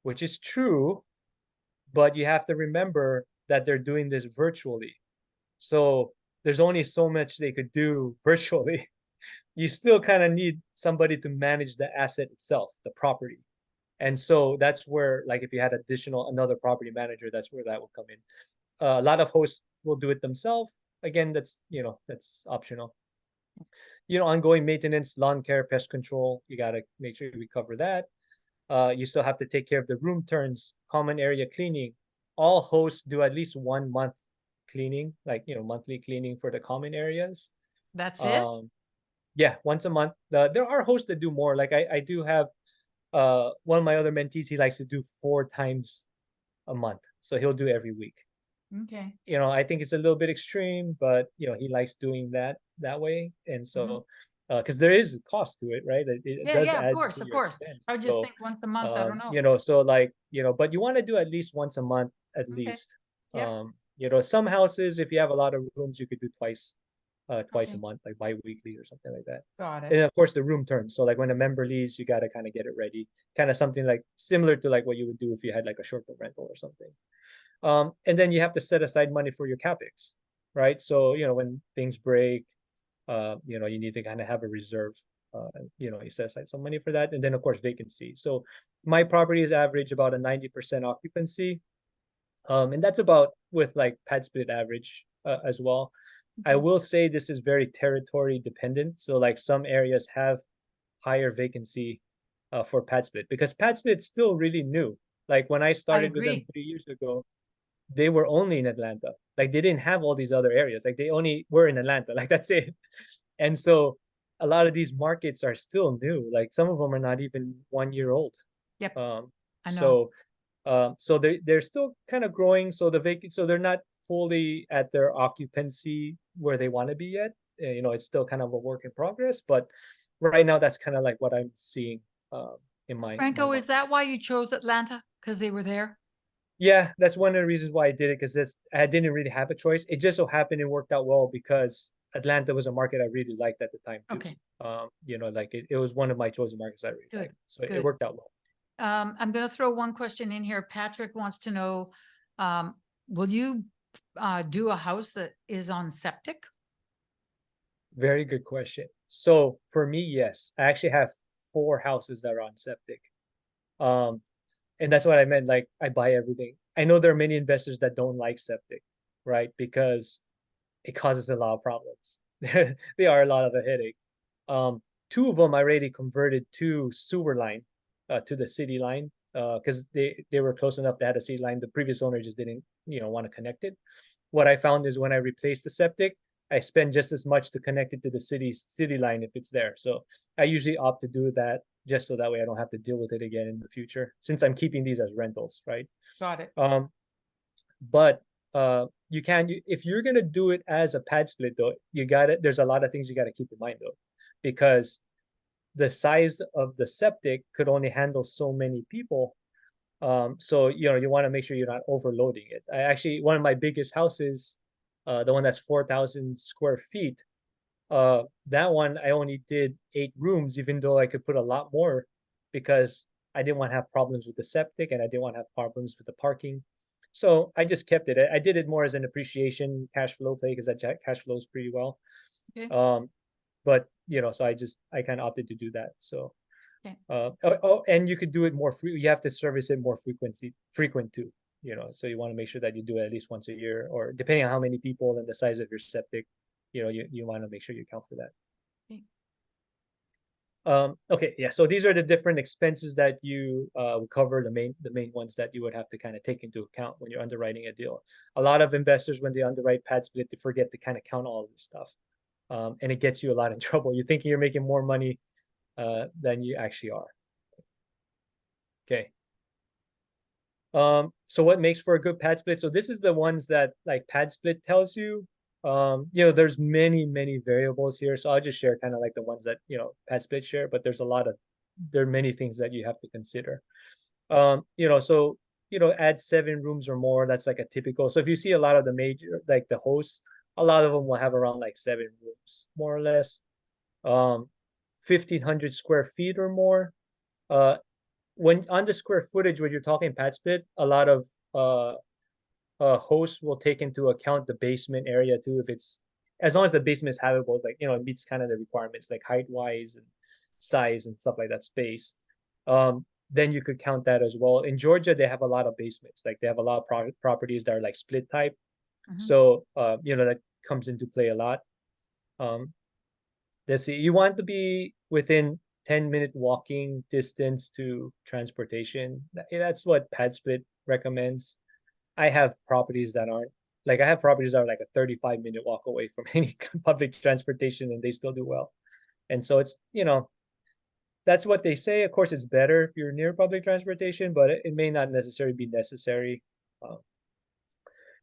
which is true, but you have to remember that they're doing this virtually. So there's only so much they could do virtually. You still kind of need somebody to manage the asset itself, the property. And so that's where, like, if you had another property manager, that's where that will come in. A lot of hosts will do it themselves. Again, that's optional. Ongoing maintenance, lawn care, pest control, you got to make sure we cover that. You still have to take care of the room turns, common area cleaning. All hosts do at least 1 month cleaning, like, monthly cleaning for the common areas.
That's it?
Yeah, once a month. There are hosts that do more. Like I do have one of my other mentees, he likes to do 4 times a month. So he'll do every week.
Okay.
I think it's a little bit extreme, but he likes doing that way. And so because there is a cost to it, right? It
Yeah,
does
yeah, of
add
course,
to
of
your
course.
expense.
I would just
So,
think once a month, I don't know.
so like, but you want to do at least once a month at
Okay.
least.
Yep.
Some houses, if you have a lot of rooms, you could do twice
Okay.
a month, like bi-weekly or something like that.
Got
And
it.
of course the room turns. So like when a member leaves, you got to kind of get it ready. Kind of something like similar to like what you would do if you had like a short-term rental or something. And then you have to set aside money for your CapEx, right? So, when things break, you need to kind of have a reserve. You set aside some money for that. And then of course vacancy. So my property is average about a 90% occupancy. And that's about with like PadSplit average as well. I will say this is very territory dependent. So like some areas have higher vacancy for PadSplit because PadSplit's still really new. Like when I started with them
agree.
3 years ago, they were only in Atlanta. Like they didn't have all these other areas. Like they only were in Atlanta. Like that's it. And so a lot of these markets are still new. Like some of them are not even 1 year old.
Yep. I know.
So they're still kind of growing. So so they're not fully at their occupancy where they want to be yet. It's still kind of a work in progress. But right now, that's kind of like what I'm seeing in my
Franco, is
market.
that why you chose Atlanta? Because they were there?
Yeah, that's one of the reasons why I did it because I didn't really have a choice. It just so happened it worked out well because Atlanta was a market I really liked at the time too.
Okay.
You know, like it was one of my chosen markets I really
Good,
liked. So it
good.
worked out well.
I'm going to throw one question in here. Patrick wants to know, will you do a house that is on septic?
Very good question. So for me, yes, I actually have 4 houses that are on septic. Um, and that's what I meant. Like I buy everything. I know there are many investors that don't like septic, right? Because it causes a lot of problems. They are a lot of a headache. 2 of them I already converted to sewer line, to the city line, because they were close enough. They had a city line. The previous owner just didn't, want to connect it. What I found is when I replace the septic, I spend just as much to connect it to the city line if it's there. So I usually opt to do that just so that way I don't have to deal with it again in the future, since I'm keeping these as rentals, right?
Got it.
But you can if you're gonna do it as a pad split though, there's a lot of things you gotta keep in mind though, because the size of the septic could only handle so many people. So you want to make sure you're not overloading it. I actually one of my biggest houses, the one that's 4,000 square feet, that one I only did 8 rooms, even though I could put a lot more because I didn't want to have problems with the septic and I didn't want to have problems with the parking. So I just kept it. I did it more as an appreciation cash flow play because that cash flows pretty well.
Okay.
But so I kind of opted to do that. So
Okay.
and you could do it more free. You have to service it more frequent too. So you want to make sure that you do it at least once a year, or depending on how many people and the size of your septic, you want to make sure you account for that.
Okay.
Okay, yeah. So these are the different expenses that you would cover, the main ones that you would have to kind of take into account when you're underwriting a deal. A lot of investors, when they underwrite PadSplit, they forget to kind of count all of this stuff, and it gets you a lot in trouble. You're thinking you're making more money than you actually are. Okay. So what makes for a good PadSplit? So this is the ones that like PadSplit tells you. There's many variables here. So I'll just share kind of like the ones that, PadSplit share, but there are many things that you have to consider. So, add 7 rooms or more. That's like a typical. So if you see a lot of the major, like the hosts, a lot of them will have around like 7 rooms, more or less. 1,500 square feet or more. When on the square footage, when you're talking PadSplit, a lot of hosts will take into account the basement area too. If it's as long as the basement is habitable, like it meets kind of the requirements like height wise and size and stuff like that, space. Then you could count that as well. In Georgia, they have a lot of basements. Like they have a lot of properties that are like split type. So that comes into play a lot. Let's see. You want to be within 10-minute walking distance to transportation. That's what PadSplit recommends. I have properties that aren't like I have properties that are like a 35-minute walk away from any public transportation and they still do well. And so it's, that's what they say. Of course, it's better if you're near public transportation, but it may not necessarily be necessary.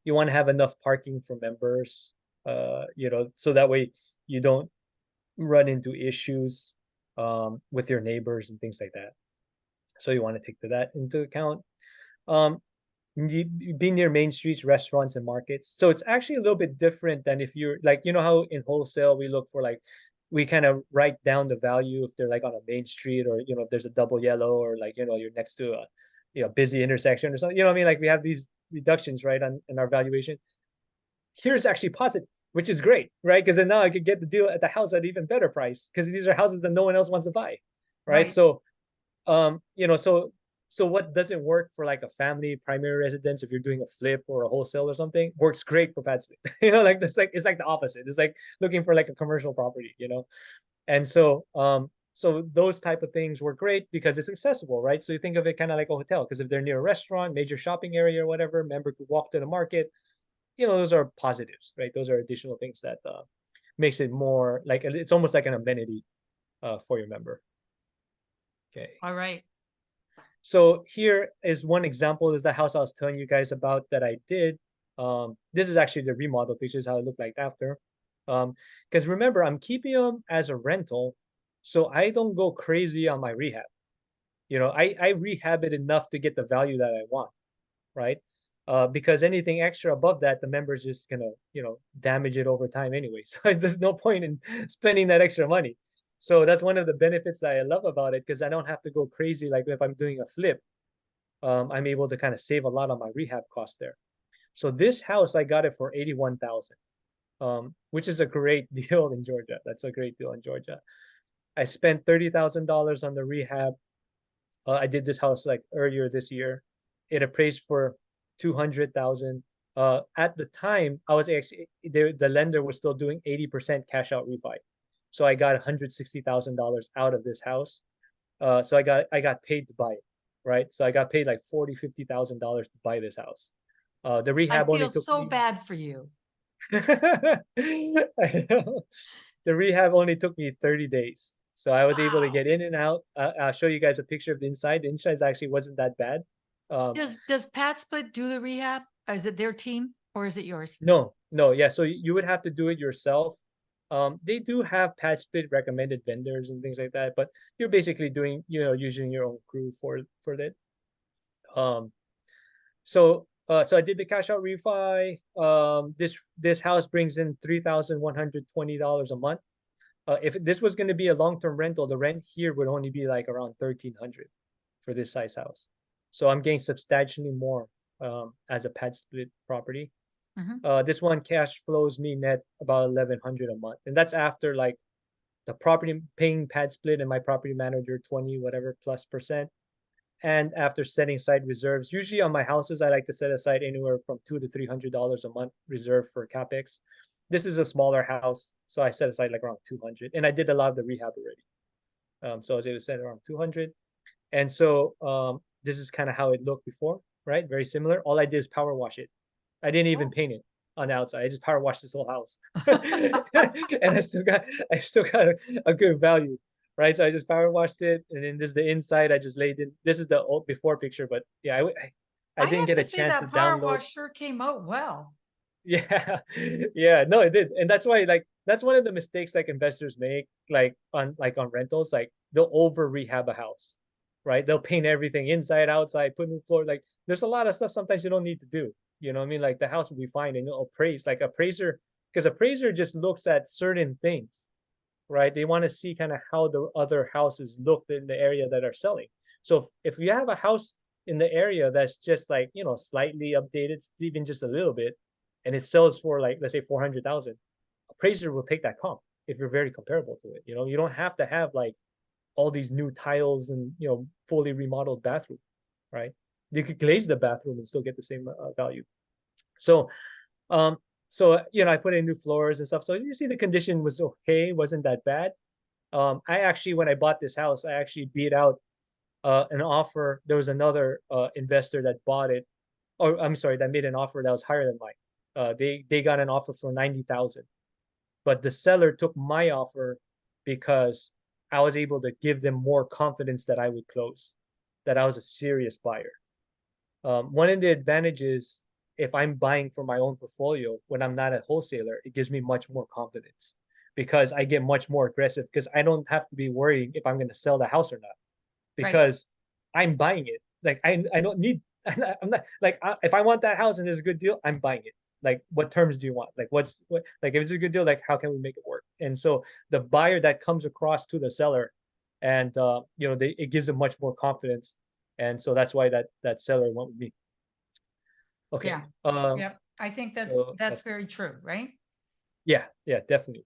You want to have enough parking for members, so that way you don't run into issues with your neighbors and things like that. So you want to take that into account. Be near main streets, restaurants, and markets. So it's actually a little bit different than if you're like, how in wholesale we look for like, we kind of write down the value if they're like on a main street or, if there's a double yellow or like, you're next to a, busy intersection or something, what I mean? Like we have these reductions, right, in our valuation. Here's actually positive, which is great, right? Because then now I could get the deal at the house at an even better price because these are houses that no one else wants to buy, right? So, so what doesn't work for like a family primary residence if you're doing a flip or a wholesale or something works great for PadSplit. Like this, like it's like the opposite. It's like looking for like a commercial property, and so so those type of things work great because it's accessible, right? So you think of it kind of like a hotel because if they're near a restaurant, major shopping area or whatever, member could walk to the market. Those are positives, right? Those are additional things that makes it more like it's almost like an amenity for your member. Okay.
All right.
So here is one example, is the house I was telling you guys about that I did. This is actually the remodel pictures, how it looked like after. Because remember, I'm keeping them as a rental, so I don't go crazy on my rehab. I rehab it enough to get the value that I want, right? because anything extra above that, the member's just gonna, damage it over time anyway. So there's no point in spending that extra money. So that's one of the benefits that I love about it, because I don't have to go crazy. Like if I'm doing a flip, I'm able to kind of save a lot on my rehab costs there. So this house, I got it for 81,000, which is a great deal in Georgia. That's a great deal in Georgia. I spent $30,000 on the rehab. I did this house like earlier this year. It appraised for 200,000. At the time, I was actually the lender was still doing 80% cash out refi, so I got $160,000 out of this house. So I got paid to buy it, right? So I got paid like $40,000-$50,000 to buy this house. The
I
rehab only
feel
took
so
me.
bad for you.
I know. The rehab only took me 30 days. So I was able to
Wow.
get in and out. I'll show you guys a picture of the inside. The inside actually wasn't that bad.
Does PadSplit do the rehab? Is it their team or is it yours?
No, yeah. So you would have to do it yourself. They do have PadSplit recommended vendors and things like that, but you're basically doing, using your own crew for that. So I did the cash out refi. This house brings in $3,120 a month. If this was going to be a long-term rental, the rent here would only be like around 1,300 for this size house. So I'm getting substantially more as a PadSplit property. This one cash flows me net about 1,100 a month, and that's after like the property paying PadSplit and my property manager 20 whatever plus percent, and after setting aside reserves. Usually on my houses, I like to set aside anywhere from $200 to $300 a month reserve for capex. This is a smaller house, so I set aside like around 200, and I did a lot of the rehab already. So I was able to set around 200, and so this is kind of how it looked before, right? Very similar. All I did is power wash it. I didn't even paint it on the outside. I just power washed this whole house, and I still got a good value, right? So I just power washed it, and then this is the inside. I just laid in. This is the old before picture, but yeah, I didn't
have
get
to
a
say
chance to
that power
download.
wash sure came out well.
Yeah, yeah, no, it did, and that's why that's one of the mistakes like investors make, like on rentals, like they'll over rehab a house, right? They'll paint everything inside, outside, put new floor. Like there's a lot of stuff sometimes you don't need to do. You know what I mean? Like the house will be fine, and you'll appraise like appraiser, because appraiser just looks at certain things, right? They want to see kind of how the other houses look in the area that are selling. So if you have a house in the area that's just like, slightly updated, even just a little bit, and it sells for like, let's say 400,000, appraiser will take that comp if you're very comparable to it. You don't have to have like all these new tiles and, fully remodeled bathroom, right? You could glaze the bathroom and still get the same value. So, I put in new floors and stuff. So you see the condition was okay, wasn't that bad. I actually, when I bought this house, I actually beat out an offer. There was another investor that bought it, or I'm sorry, that made an offer that was higher than mine. They got an offer for 90,000, but the seller took my offer because I was able to give them more confidence that I would close, that I was a serious buyer. One of the advantages, if I'm buying for my own portfolio when I'm not a wholesaler, it gives me much more confidence because I get much more aggressive, because I don't have to be worrying if I'm going to sell the house or not, because I'm buying it. Like I don't need, I'm not like, if I want that house and it's a good deal, I'm buying it. Like, what terms do you want? Like, what, like, if it's a good deal, like, how can we make it work? And so the buyer that comes across to the seller, and it gives them much more confidence. And so that's why that seller went with me. Okay.
Yeah. Yep. I think that's
so
very true, right?
Yeah, definitely.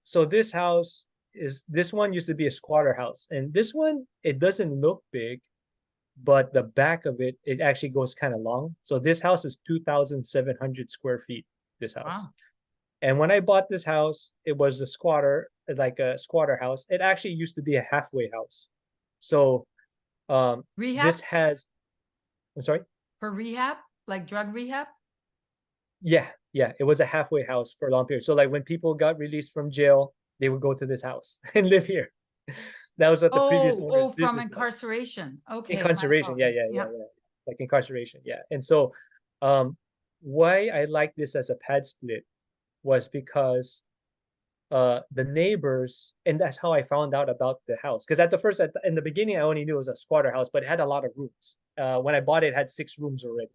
So this one used to be a squatter house, and this one, it doesn't look big, but the back of it actually goes kind of long. So this house is 2,700 square feet, this house.
Wow.
And when I bought this house, it was like a squatter house. It actually used to be a halfway house. So
Rehab?
this has, I'm sorry?
For rehab, like drug rehab?
Yeah, it was a halfway house for a long period. So like when people got released from jail, they would go to this house and live here. That was what the previous owner's
from
business was.
incarceration. Okay. my
Incarceration, yeah,
apologies.
like incarceration, yeah. And so why I like this as a PadSplit was because the neighbors, and that's how I found out about the house. Because at the first, in the beginning, I only knew it was a squatter house, but it had a lot of rooms. When I bought it, it had 6 rooms already.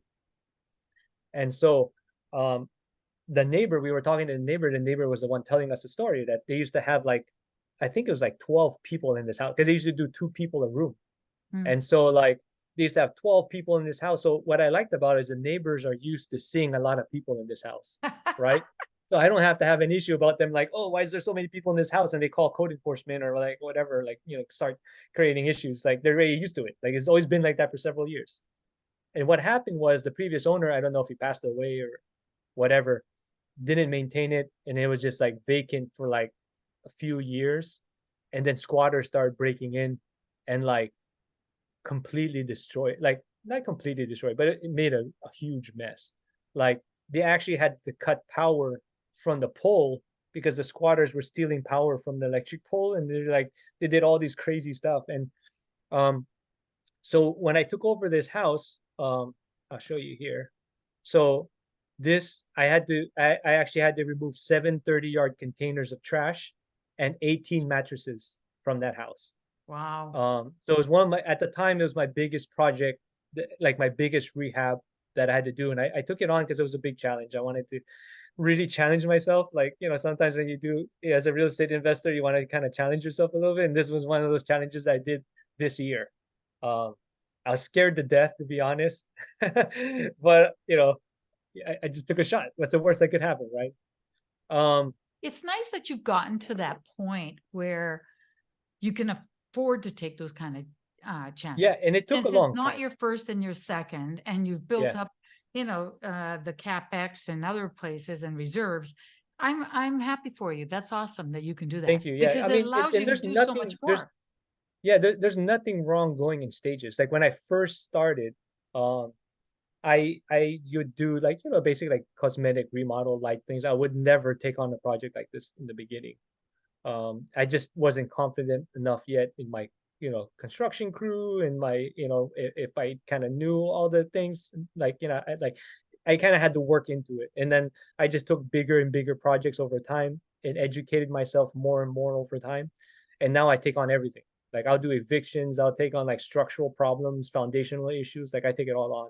And so, the neighbor, we were talking to the neighbor was the one telling us the story that they used to have like, I think it was like 12 people in this house, because they used to do 2 people a room.
Hmm.
And so like they used to have 12 people in this house. So what I liked about it is the neighbors are used to seeing a lot of people in this house, right? So I don't have to have an issue about them like, oh, why is there so many people in this house? And they call code enforcement or like whatever, like, start creating issues. Like they're already used to it. Like it's always been like that for several years. And what happened was the previous owner, I don't know if he passed away or whatever, didn't maintain it. And it was just like vacant for like a few years. And then squatters started breaking in and like completely destroyed, like not completely destroyed, but it made a huge mess. Like they actually had to cut power from the pole because the squatters were stealing power from the electric pole, and they're like they did all these crazy stuff. And so when I took over this house, I'll show you here. So this I actually had to remove 7 30-yard containers of trash and 18 mattresses from that house.
Wow.
So it was one of my, at the time, it was my biggest project, like my biggest rehab that I had to do. And I took it on because it was a big challenge. I wanted to really challenge myself. Like, sometimes when you do, as a real estate investor, you want to kind of challenge yourself a little bit. And this was one of those challenges that I did this year. I was scared to death, to be honest, but I just took a shot. What's the worst that could happen, right?
It's nice that you've gotten to that point where you can afford to take those kind of chances.
Yeah, and it took
Since
a long
it's not
time.
your first and your second, and you've built
Yeah.
up, the CapEx and other places and reserves. I'm happy for you. That's awesome that you can do that.
Thank you. Yeah,
Because
I
it
mean,
allows you
and
to
there's
do so
nothing,
much more.
there's nothing wrong going in stages. Like when I first started, I would do like, basically like cosmetic remodel like things. I would never take on a project like this in the beginning. I just wasn't confident enough yet in my, construction crew and my, if I kind of knew all the things, like, I kind of had to work into it. And then I just took bigger and bigger projects over time and educated myself more and more over time. And now I take on everything. Like I'll do evictions, I'll take on like structural problems, foundational issues, like I take it all on.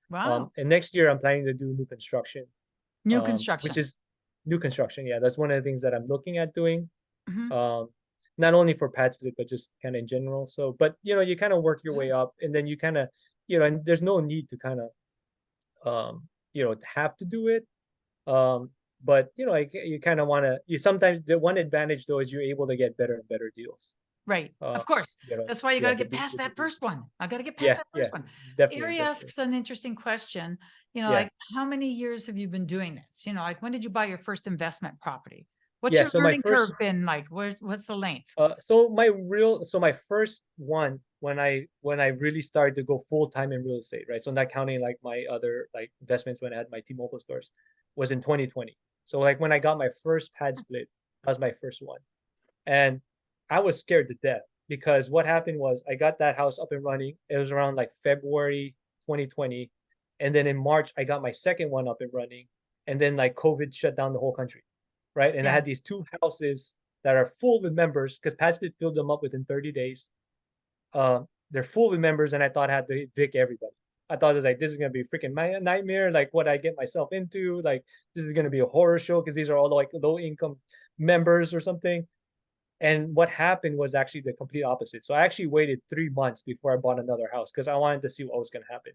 Wow.
And next year I'm planning to do new construction,
New construction.
which is new construction. Yeah, that's one of the things that I'm looking at doing.
Mhm.
Not only for PadSplit, but just kind of in general. So, but you kind of work your way
Good.
up, and then you kind of, and there's no need to kind of, have to do it. But you kind of want to. You sometimes the one advantage though is you're able to get better and better deals.
Right.
Uh,
Of course. That's why you got to
the
get past
the
that
big-
first one. I got to get past
Yeah,
that
yeah,
first one.
definitely.
Ari
definitely.
asks an interesting question.
Yeah.
Like how many years have you been doing this? Like when did you buy your first investment property? What's
Yeah,
your
so my
learning
first-
curve been like? What's the length?
So my first one when I really started to go full time in real estate, right? So not counting like my other like investments when I had my T-Mobile stores, was in 2020. So like when I got my first PadSplit, that was my first one, and I was scared to death because what happened was I got that house up and running. It was around like February 2020, and then in March I got my second one up and running, and then like COVID shut down the whole country, right? And I
Yeah.
had these 2 houses that are full with members because PadSplit filled them up within 30 days. They're full with members, and I thought I had to evict everybody. I thought it was like, this is gonna be a freaking nightmare. Like what I get myself into. Like this is gonna be a horror show because these are all like low income members or something. And what happened was actually the complete opposite. So I actually waited 3 months before I bought another house because I wanted to see what was gonna happen.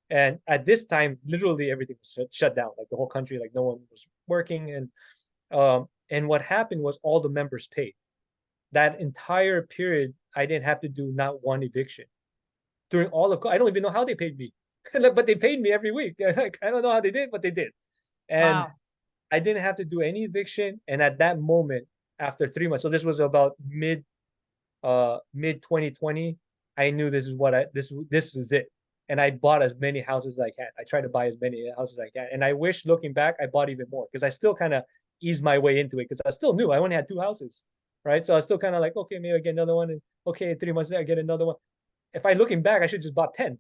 And at this time, literally everything was shut down, like the whole country, like no one was working. And what happened was all the members paid. That entire period, I didn't have to do not one eviction. During all of, I don't even know how they paid me, but they paid me every week. Like, I don't know how they did, but they did. And
Wow.
I didn't have to do any eviction. And at that moment, after 3 months, so this was about mid 2020, I knew this is what this is it. And I bought as many houses as I can. I tried to buy as many houses as I can. And I wish looking back, I bought even more because I still kind of eased my way into it because I still knew I only had 2 houses, right? So I was still kind of like, okay, maybe I get another one. And okay, 3 months later, I get another one. If I looking back, I should just bought 10.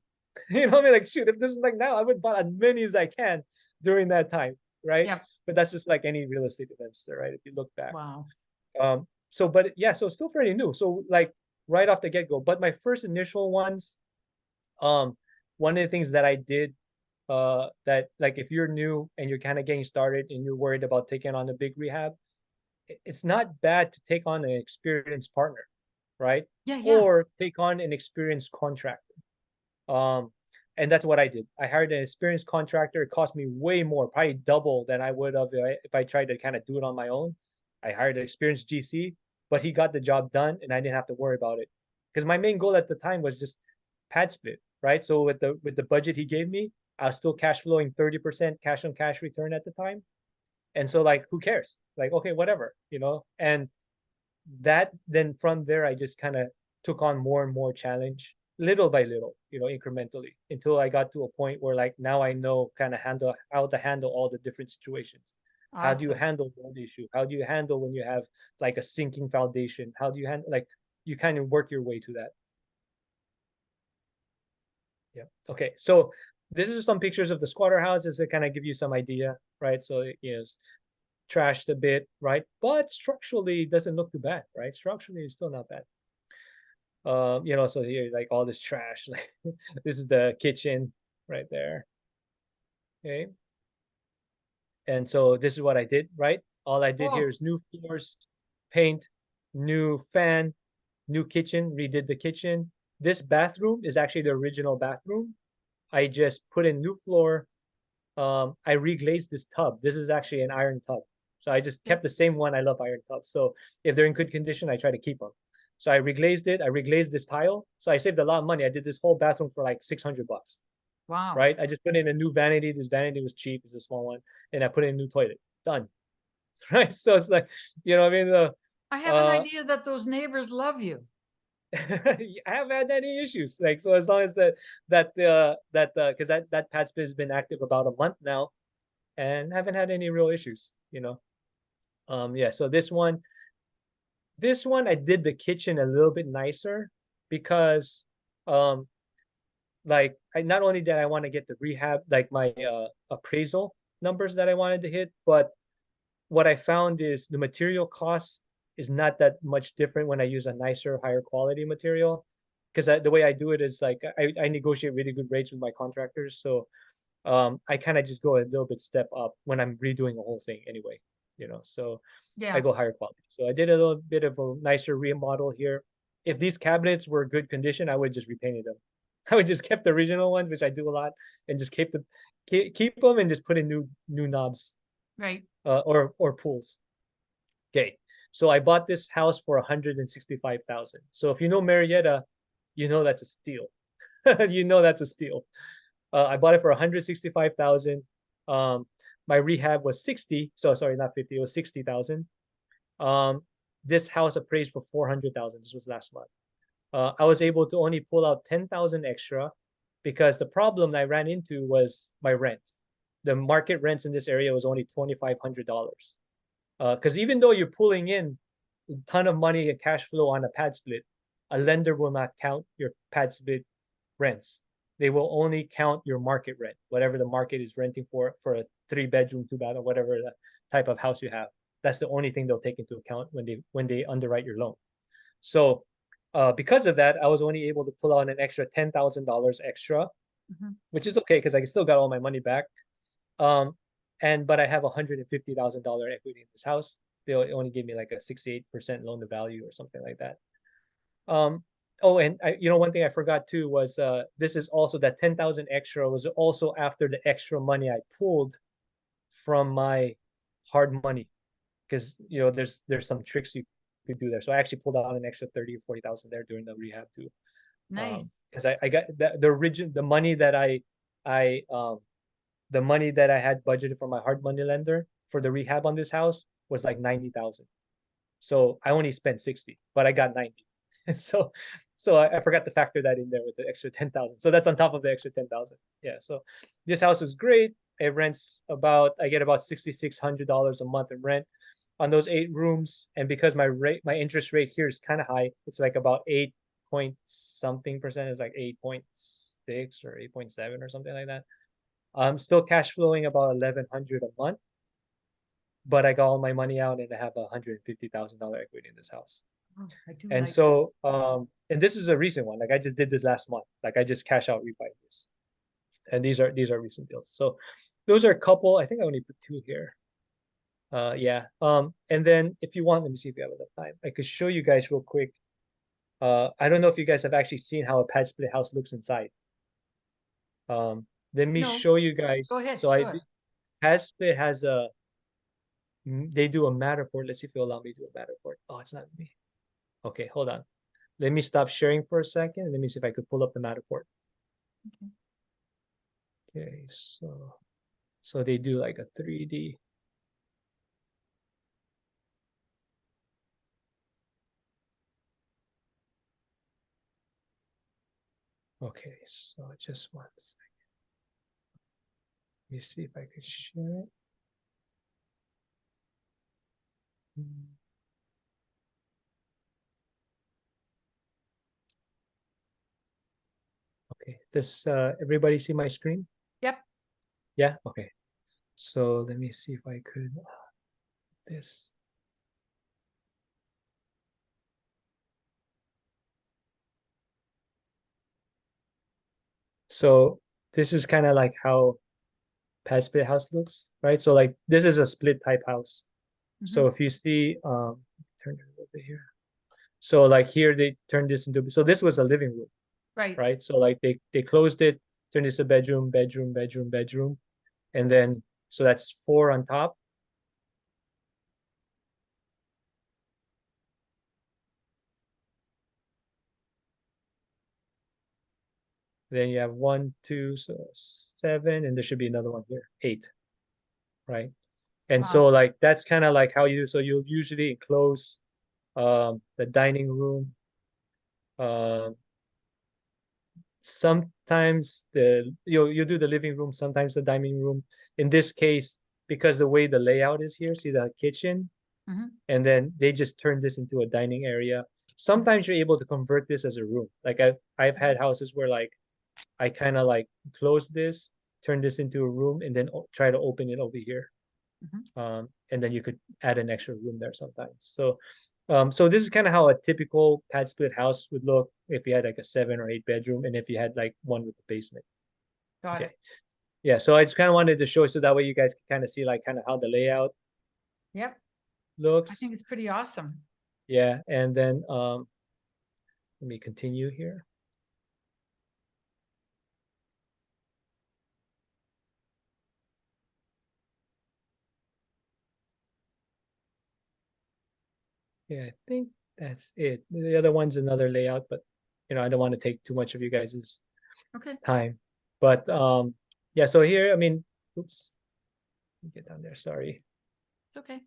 You know what I mean? Like, shoot, if this is like now, I would bought as many as I can during that time, right?
Yeah.
but that's just like any real estate investor, right? If you look back.
Wow.
So, but yeah, so still fairly new. So like right off the get-go, but my first initial ones, one of the things that I did, that like if you're new and you're kind of getting started and you're worried about taking on a big rehab, it's not bad to take on an experienced partner, right?
Yeah, yeah.
Or take on an experienced contractor. And that's what I did. I hired an experienced contractor. It cost me way more, probably double than I would have if I tried to kind of do it on my own. I hired an experienced GC, but he got the job done and I didn't have to worry about it. Because my main goal at the time was just PadSplit, right? So with the budget he gave me, I was still cash flowing 30% cash on cash return at the time. And so like, who cares? Like, okay, whatever, and that then from there, I just kind of took on more and more challenge little by little, incrementally until I got to a point where like now I know kind of how to handle all the different situations. How do you
Awesome.
handle one issue? How do you handle when you have like a sinking foundation? How do you handle like you kind of work your way to that? Yeah. Okay. So this is some pictures of the squatter houses that kind of give you some idea, right? So it's trashed a bit, right? But structurally it doesn't look too bad, right? Structurally it's still not bad. So here like all this trash, like this is the kitchen right there. Okay. And so this is what I did, right? All I did here
Oh,
is new floors, paint, new fan, new kitchen, redid the kitchen. This bathroom is actually the original bathroom. I just put in new floor. I reglazed this tub. This is actually an iron tub. So I just kept the same one. I love iron tubs. So if they're in good condition, I try to keep them. So I reglazed it. I reglazed this tile. So I saved a lot of money. I did this whole bathroom for like $600,
wow.
right? I just put in a new vanity. This vanity was cheap. It's a small one. And I put in a new toilet. Done. Right. So it's like, I mean,
I have an idea that those neighbors love you.
I haven't had any issues. Like, so as long as because that PadSplit has been active about a month now and haven't had any real issues. Yeah, so this one I did the kitchen a little bit nicer because like I not only did I want to get the rehab, like my appraisal numbers that I wanted to hit, but what I found is the material costs is not that much different when I use a nicer, higher quality material. Because the way I do it is like I negotiate really good rates with my contractors. So I kind of just go a little bit step up when I'm redoing the whole thing anyway. So I
Yeah.
go higher quality. So I did a little bit of a nicer remodel here. If these cabinets were good condition, I would just repainted them. I would just kept the original ones, which I do a lot, and just keep them and just put in new knobs
Right.
or pools. Okay, so I bought this house for 165,000. So if you know Marietta, that's a steal. That's a steal. I bought it for 165,000. My rehab was 60. So sorry, not 50. It was 60,000. This house appraised for 400,000. This was last month. I was able to only pull out 10,000 extra because the problem I ran into was my rent. The market rents in this area was only $2,500. Because even though you're pulling in a ton of money and cash flow on a PadSplit, a lender will not count your PadSplit rents. They will only count your market rent, whatever the market is renting for a 3-bedroom, 2-bathroom, whatever the type of house you have. That's the only thing they'll take into account when they underwrite your loan. So because of that, I was only able to pull out an extra $10,000 extra, which is okay because I still got all my money back. But I have $150,000 equity in this house. They only gave me like a 68% loan to value or something like that. And one thing I forgot too was this is also that 10,000 extra was also after the extra money I pulled from my hard money because there's some tricks you could do there. So I actually pulled out an extra 30 or 40,000 there during the rehab too.
Nice.
Because I got the money that the money that I had budgeted for my hard money lender for the rehab on this house was like 90,000. So I only spent 60, but I got 90. So I forgot to factor that in there with the extra 10,000. So that's on top of the extra 10,000. Yeah. So this house is great. It rents I get about $6,600 a month in rent on those 8 rooms. And because my interest rate here is kind of high, it's like about 8 point something percent. It's like 8.6 or 8.7 or something like that. I'm still cash flowing about 1,100 a month. but I got all my money out and I have $150,000 equity in this house.
Oh, I do
And
like that.
so, and this is a recent one. Like I just did this last month. Like I just cash out refi this, and these are recent deals. So those are a couple. I think I only put two here. Yeah. And then if you want, let me see if you have enough time. I could show you guys real quick. I don't know if you guys have actually seen how a PadSplit house looks inside. Let me
No.
show you guys.
Go ahead,
So
show us.
PadSplit has they do a Matterport. Let's see if you'll allow me to do a Matterport. Oh, it's not me. Okay, hold on. Let me stop sharing for a second. Let me see if I could pull up the Matterport. Okay, so they do like a 3D. Okay, so just one second. Let me see if I could share it. Okay, does everybody see my screen?
Yep.
Yeah, okay. So let me see if I could this. So this is kind of like how PadSplit house looks, right? So like this is a split type house. So if you see, turn it over here. So like here they turned this into, so this was a living room,
Right.
right? So like they closed it, turned this to bedroom, bedroom, bedroom, bedroom, and then so that's 4 on top. Then you have 1, 2, so 7, and there should be another one here, 8, right? And so
Wow.
like that's kind of like how you, so you'll usually enclose the dining room. Sometimes you do the living room, sometimes the dining room. In this case, because the way the layout is here, see the kitchen, and then they just turn this into a dining area. Sometimes you're able to convert this as a room. Like I've had houses where like I kind of like close this, turn this into a room, and then try to open it over here. And then you could add an extra room there sometimes. So so this is kind of how a typical PadSplit house would look if you had like a 7 or 8 bedroom, and if you had like one with a basement.
Got
Okay.
it.
Yeah, so I just kind of wanted to show so that way you guys can kind of see like kind of how the layout
Yep. I
looks.
think it's pretty awesome.
Yeah, and then let me continue here. Yeah, I think that's it. The other one's another layout, but you know, I don't want to take too much of you guys'
Okay.
time. But yeah, so here, I mean, oops, let me get down there, sorry.
It's okay.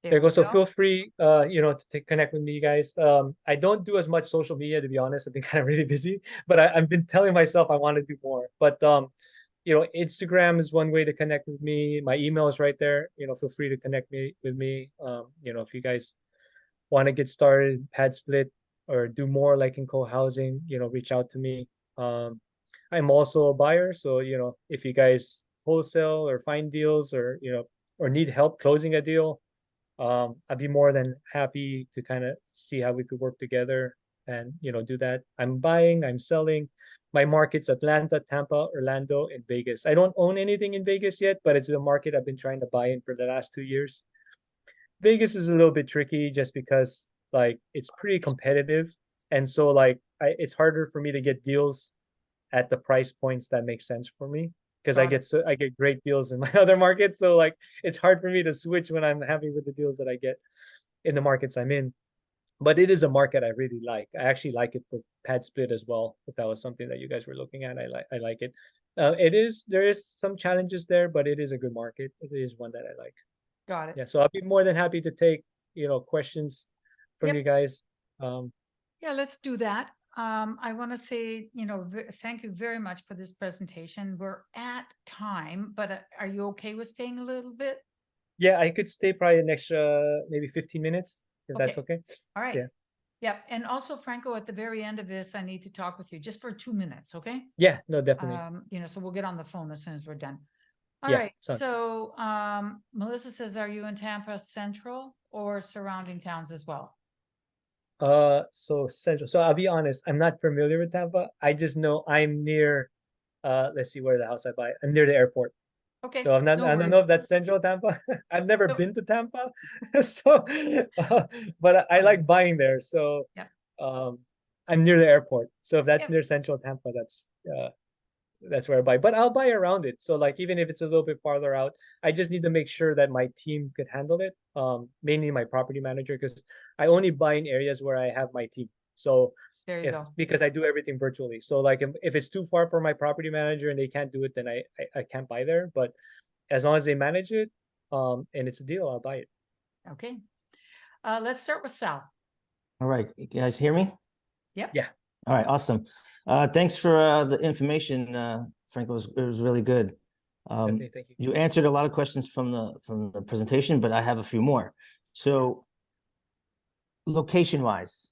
There you
we
go. So
go.
feel free, you know, to connect with me, you guys. I don't do as much social media, to be honest. I've been kind of really busy, but I've been telling myself I want to do more. But you know, Instagram is one way to connect with me. My email is right there. You know, feel free to connect with me. You know, if you guys want to get started, PadSplit, or do more like in co-housing, you know, reach out to me. I'm also a buyer, so you know, if you guys wholesale or find deals, or you know, or need help closing a deal, I'd be more than happy to kind of see how we could work together and you know do that. I'm buying, I'm selling. My market's Atlanta, Tampa, Orlando, and Vegas. I don't own anything in Vegas yet, but it's a market I've been trying to buy in for the last 2 years. Vegas is a little bit tricky just because like it's pretty competitive, and so like it's harder for me to get deals at the price points that make sense for me because
Got it.
I get great deals in my other markets. So like it's hard for me to switch when I'm happy with the deals that I get in the markets I'm in. But it is a market I really like. I actually like it for PadSplit as well. If that was something that you guys were looking at, I like it. There is some challenges there, but it is a good market. It is one that I like.
Got it.
Yeah, so I'll be more than happy to take, you know, questions from
Yep.
you guys.
Yeah, let's do that. I want to say, you know, thank you very much for this presentation. We're at time, but are you okay with staying a little bit?
Yeah, I could stay probably an extra maybe 15 minutes if that's okay.
All right.
Yeah.
Yep. And also, Franco, at the very end of this, I need to talk with you just for 2 minutes, okay?
Yeah, no, definitely.
So we'll get on the phone as soon as we're done. All
Yeah,
right.
sounds
So, Melissa says, are you in Tampa Central or surrounding towns as well?
So Central. So I'll be honest, I'm not familiar with Tampa. I just know I'm near, let's see where the house I buy. I'm near the airport.
Okay.
So I'm not,
no
I don't
worries.
know if that's Central Tampa. I've never
No.
been to Tampa. So, but I like buying there. So,
Yeah.
I'm near the airport. So if that's
Yep.
near Central Tampa, that's where I buy. But I'll buy around it. So like even if it's a little bit farther out, I just need to make sure that my team could handle it. Mainly my property manager, because I only buy in areas where I have my team. So
There you
if
go.
because I do everything virtually. So like if it's too far for my property manager and they can't do it, then I can't buy there. But as long as they manage it, and it's a deal, I'll buy it.
Okay. Let's start with Sal.
All right, you guys hear me?
Yep.
Yeah.
All right, awesome. Thanks for the information, Frank. It was really good.
Definitely, thank you.
You answered a lot of questions from the presentation, but I have a few more. So, location wise,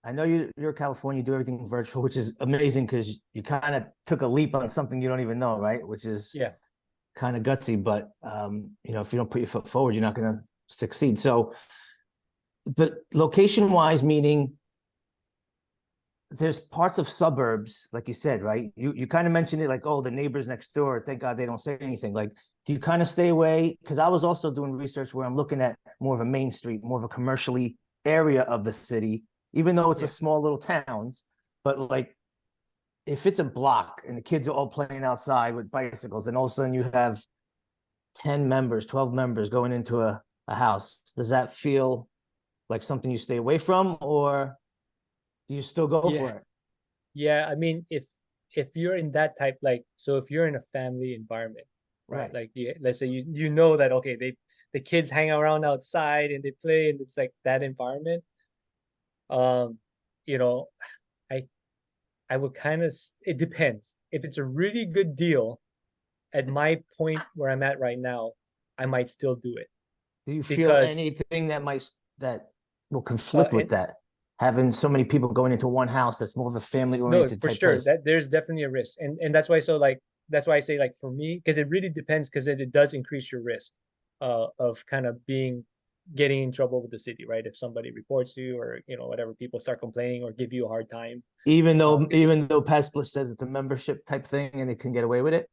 I know you're California, you do everything virtual, which is amazing because you kind of took a leap on something you don't even know, right? Which is
Yeah.
kind of gutsy, but if you don't put your foot forward, you're not going to succeed. So, but location wise, meaning there's parts of suburbs, like you said, right? You kind of mentioned it like, oh, the neighbors next door, thank God they don't say anything. Like, do you kind of stay away? Because I was also doing research where I'm looking at more of a main street, more of a commercially area of the city, even though it's a small little towns. But like, if it's a block and the kids are all playing outside with bicycles, and all of a sudden you have 10 members, 12 members going into a house, does that feel like something you stay away from, or do you still go for it?
Yeah, I mean, if you're in that type, like, so if you're in a family environment, right?
Right.
Like, let's say you know that okay, the kids hang around outside and they play, and it's like that environment. Um, you know, I I would kind of, it depends. If it's a really good deal, at my point where I'm at right now, I might still do it
Do you feel
because
anything that will conflict with
and
that? Having so many people going into one house that's more of a family
no,
oriented
for
type
sure
place.
that there's definitely a risk, and that's why that's why I say like for me, because it really depends, because it does increase your risk of kind of getting in trouble with the city, right? If somebody reports you, or whatever, people start complaining or give you a hard time.
Even though
'Cause
PadSplit says it's a membership type thing and they can get away with it.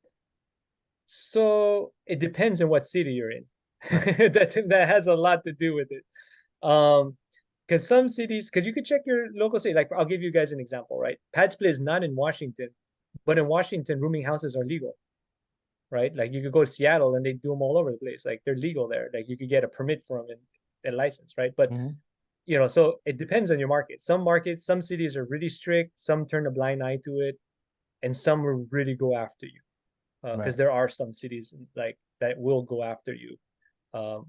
so it depends on what city you're in.
Right.
That has a lot to do with it. Because some cities, because you could check your local city. Like I'll give you guys an example, right? PadSplit is not in Washington, but in Washington, rooming houses are legal, right? Like you could go to Seattle and they do them all over the place. Like they're legal there. Like you could get a permit from them and license, right? But
Mhm.
so it depends on your market. Some markets, some cities are really strict. Some turn a blind eye to it, and some will really go after you. Because
Right.
there are some cities like that will go after you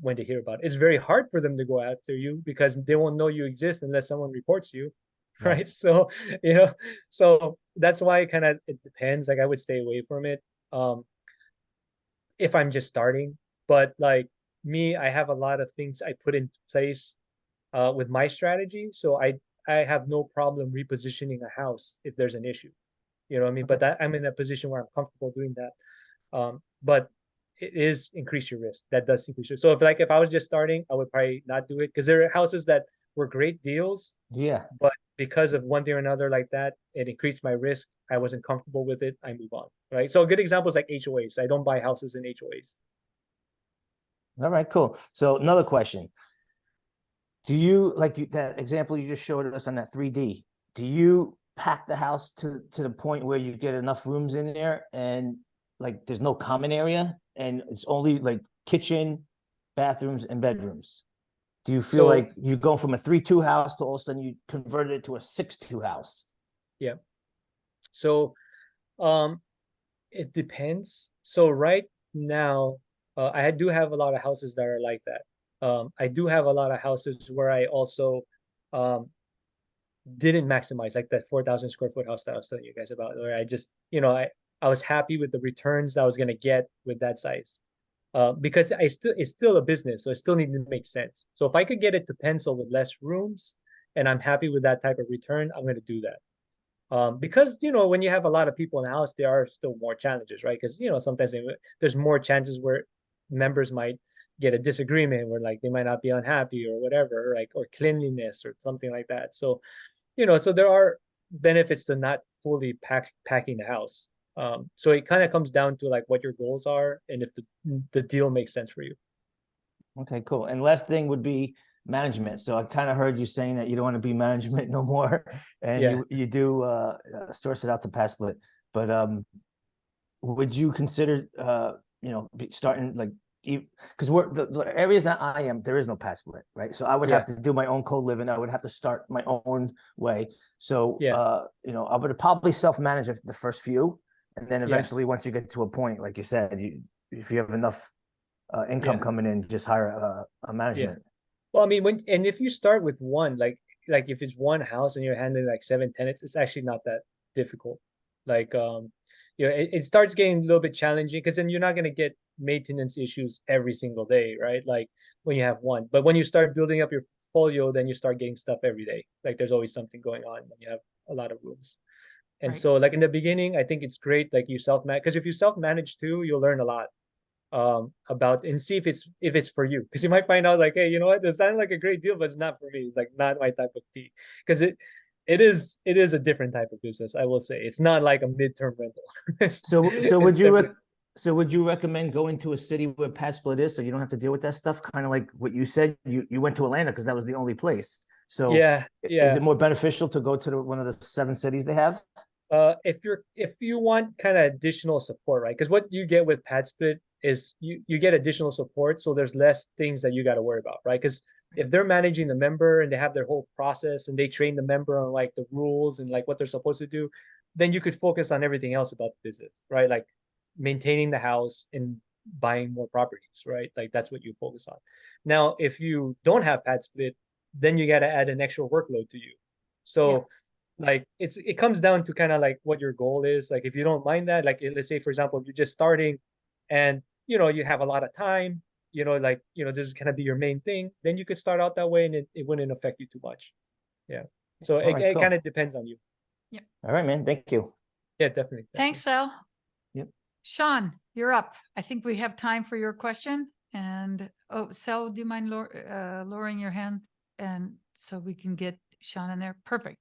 when they hear about it. It's very hard for them to go after you because they won't know you exist unless someone reports you, right?
Right.
So so that's why it depends. Like I would stay away from it if I'm just starting. But like me, I have a lot of things I put in place with my strategy, so I have no problem repositioning a house if there's an issue. You know what I mean? But that I'm in a position where I'm comfortable doing that. But it is increase your risk. That does increase your. So if I was just starting, I would probably not do it, because there are houses that were great deals,
Yeah.
but because of one thing or another like that, it increased my risk. I wasn't comfortable with it. I move on. Right. So a good example is like HOAs. I don't buy houses in HOAs.
All right, cool. So another question. Do you that example you just showed us on that 3D? Do you pack the house to the point where you get enough rooms in there and like there's no common area and it's only like kitchen, bathrooms, and bedrooms? Do you feel
So
like you go from a 3-2 house to all of a sudden you converted it to a 6-2 house?
yeah. So it depends. So right now, I do have a lot of houses that are like that. I do have a lot of houses where I also um, didn't maximize, like that 4,000 square foot house that I was telling you guys about, where I just, I was happy with the returns that I was gonna get with that size. Because it's still a business, so it still needed to make sense. So if I could get it to pencil with less rooms and I'm happy with that type of return, I'm going to do that. Because, you know, when you have a lot of people in the house, there are still more challenges, right? Because, you know, sometimes there's more chances where members might get a disagreement where like they might not be unhappy or whatever, like, or cleanliness or something like that. So, you know, so there are benefits to not fully packing the house. So it kind of comes down to like what your goals are and if the deal makes sense for you.
Okay, cool. And last thing would be management. So I kind of heard you saying that you don't want to be management no more, and
Yeah.
you do source it out to PadSplit. But would you consider starting like, because the areas that I am, there is no PadSplit, right? So I would have to do my own co-living. I would have to start my own way. So I would probably self-manage the first few, and then eventually once you get to a point, like you said, if you have enough income coming in, just hire a management.
Well, I mean, if you start with one, like if it's one house and you're handling like 7 tenants, it's actually not that difficult. Like, it starts getting a little bit challenging because then you're not going to get maintenance issues every single day, right? Like when you have one, but when you start building up your portfolio, then you start getting stuff every day. Like there's always something going on when you have a lot of rooms. And so like in the beginning, I think it's great, like you self-manage, because if you self-manage too, you'll learn a lot about and see if it's for you, because you might find out like, hey, you know what, this sounds like a great deal, but it's not for me. It's like not my type of tea, because it is a different type of business. I will say it's not like a midterm rental.
So would you recommend going to a city where PadSplit is, so you don't have to deal with that stuff? Kind of like what you said, you went to Atlanta because that was the only place. So is it more beneficial to go to one of the 7 cities they have?
If you want kind of additional support, right? Because what you get with PadSplit is you get additional support, so there's less things that you got to worry about, right? Because if they're managing the member and they have their whole process and they train the member on like the rules and like what they're supposed to do, then you could focus on everything else about the business, right? Like maintaining the house and buying more properties, right? Like that's what you focus on. Now, if you don't have PadSplit, then you got to add an extra workload to you. So like it comes down to kind of like what your goal is. Like if you don't mind that, like let's say for example, if you're just starting and you know you have a lot of time, like this is gonna be your main thing, then you could start out that way and it wouldn't affect you too much. Yeah. So it kind of depends on you.
Yeah.
All right, man. Thank you.
Yeah, definitely.
Thanks, Sal.
Yep.
Sean, you're up. I think we have time for your question. And Sal, do you mind lowering your hand and so we can get Sean in there? Perfect.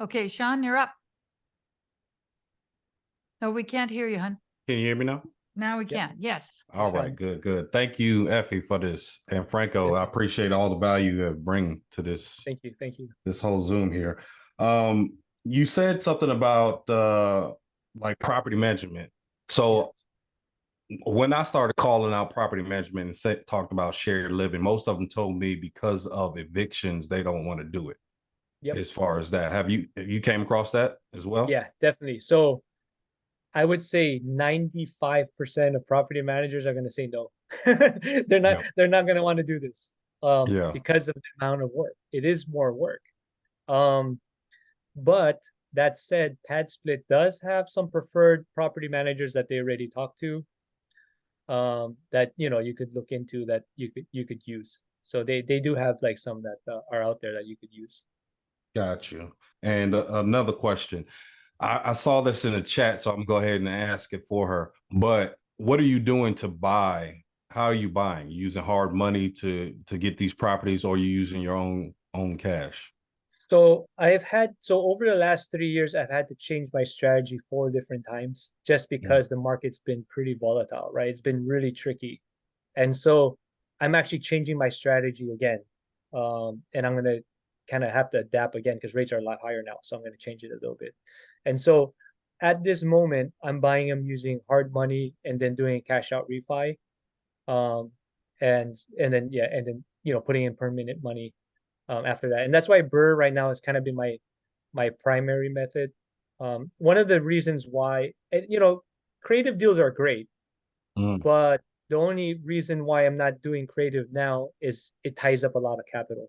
Okay, Sean, you're up. No, we can't hear you, hon.
Can you hear me now?
Now we can. Yes.
All right, good. Thank you, Effie, for this. And Franco, I appreciate all the value you bring to this.
Thank you.
This whole Zoom here. You said something about like property management. So when I started calling out property management and talked about shared living, most of them told me because of evictions, they don't want to do it. Yep. As far as that, have you came across that as well?
Yeah, definitely. So I would say 95% of property managers are going to say no. They're not going to want to do this because of the amount of work. It is more work. But that said, PadSplit does have some preferred property managers that they already talked to that you could look into, that you could use. So they do have like some that are out there that you could use.
Got you. And another question. I saw this in the chat, so I'm gonna go ahead and ask it for her. But what are you doing to buy? How are you buying? You using hard money to get these properties, or are you using your own cash?
So over the last 3 years, I've had to change my strategy 4 different times just because the market's been pretty volatile, right? It's been really tricky. And so I'm actually changing my strategy again. And I'm gonna kind of have to adapt again because rates are a lot higher now. So I'm going to change it a little bit. And so at this moment, I'm buying them using hard money and then doing a cash out refi. And then putting in permanent money after that. And that's why Burr right now has kind of been my primary method. One of the reasons why, creative deals are great, but the only reason why I'm not doing creative now is it ties up a lot of capital.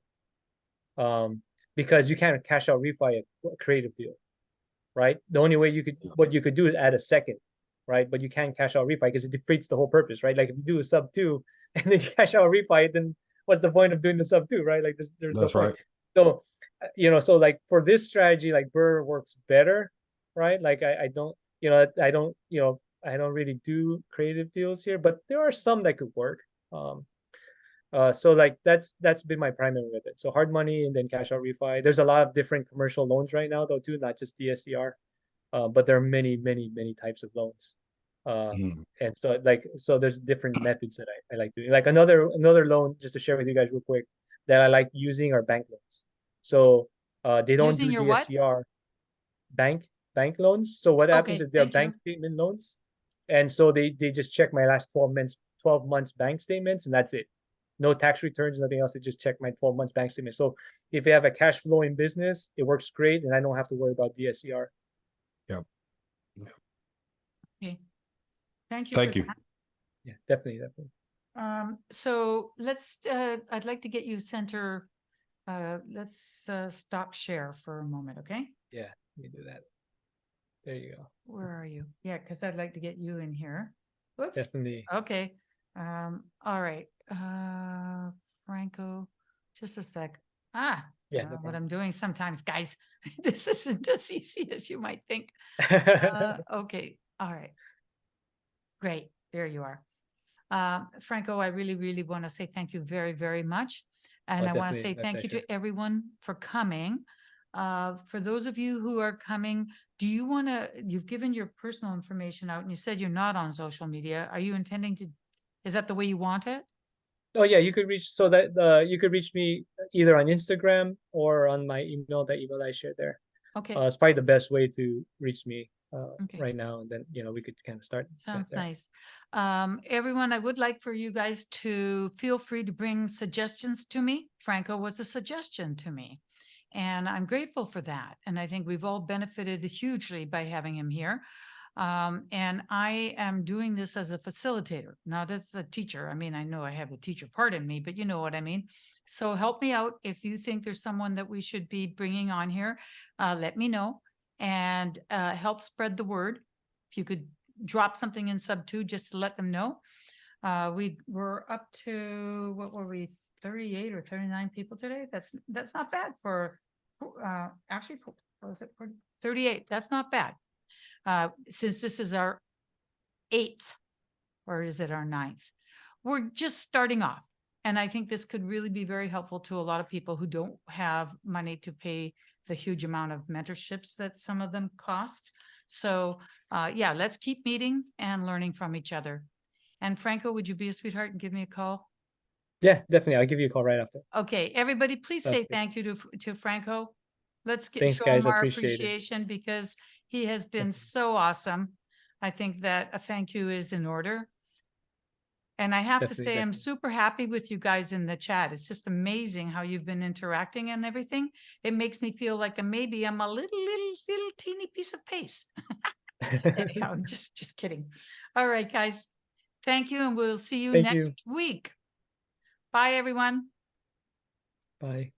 Because you can't cash out refi a creative deal, right? The only way what you could do is add a second, right? But you can't cash out refi because it defeats the whole purpose, right? Like if you do a sub 2 and then you cash out refi, then what's the point of doing the sub 2, right? Like there's no point. So so like for this strategy, like Burr works better, right? Like I don't, I don't, I don't really do creative deals here, but there are some that could work. So like that's been my primary with it. So hard money and then cash out refi. There's a lot of different commercial loans right now though too, not just DSCR. But there are many, many, many types of loans. And so so there's different methods that I like doing. Like another loan, just to share with you guys real quick, that I like using are bank loans. So they don't
Using
do
your what?
DSCR, bank loans. So what happens
Okay,
is they're
thank you.
bank statement loans. And so they just check my last 12 months bank statements, and that's it. No tax returns, nothing else. They just check my 12 months bank statement. So if you have a cash flowing business, it works great, and I don't have to worry about DSCR.
Yep.
Okay. Thank you.
Thank
for
you.
that.
Yeah, definitely.
So let's, I'd like to get you center, let's stop share for a moment, okay?
Yeah, let me do that. There you go.
Where are you? Yeah, because I'd like to get you in here. Whoops.
Definitely.
Okay. All right. Franco, just a sec.
Yeah,
You know
no
what
problem.
I'm doing sometimes, guys. This isn't as easy as you might think. Okay. All right. Great. There you are. Franco, I really, really want to say thank you very, very much. And
Oh,
I want to
definitely.
say
My
thank you
pleasure.
to everyone for coming. For those of you who are coming, do you want to, you've given your personal information out and you said you're not on social media. Are you intending to, is that the way you want it?
Oh yeah, you could reach you could reach me either on Instagram or on my email, that email I shared there.
Okay,
It's probably the best way to reach me
Okay.
right now, and then we could kind of start chat
sounds
there.
nice. Everyone, I would like for you guys to feel free to bring suggestions to me. Franco was a suggestion to me. And I'm grateful for that. And I think we've all benefited hugely by having him here. And I am doing this as a facilitator, not as a teacher. I mean, I know I have a teacher part in me, but you know what I mean. So help me out. If you think there's someone that we should be bringing on here, let me know and help spread the word. If you could drop something in sub 2, just to let them know. We were up to, what were we, 38 or 39 people today? That's not bad for, actually, what was it, 38? That's not bad. Since this is our 8th, or is it our 9th? We're just starting off. And I think this could really be very helpful to a lot of people who don't have money to pay the huge amount of mentorships that some of them cost. So yeah, let's keep meeting and learning from each other. And Franco, would you be a sweetheart and give me a call?
Yeah, definitely. I'll give you a call right after.
Okay, everybody, please
Sounds
say
good.
thank you to Franco. Let's
Thanks,
show
guys.
him
I
our
appreciate it.
appreciation because he has been
Definitely.
so awesome. I think that a thank you is in order. And I have to
Definitely,
say, I'm
definitely.
super happy with you guys in the chat. It's just amazing how you've been interacting and everything. It makes me feel like maybe I'm a little teeny piece of paste. Anyhow, I'm just kidding. All right, guys. Thank you, and we'll see you
Thank you.
next week. Bye, everyone.
Bye.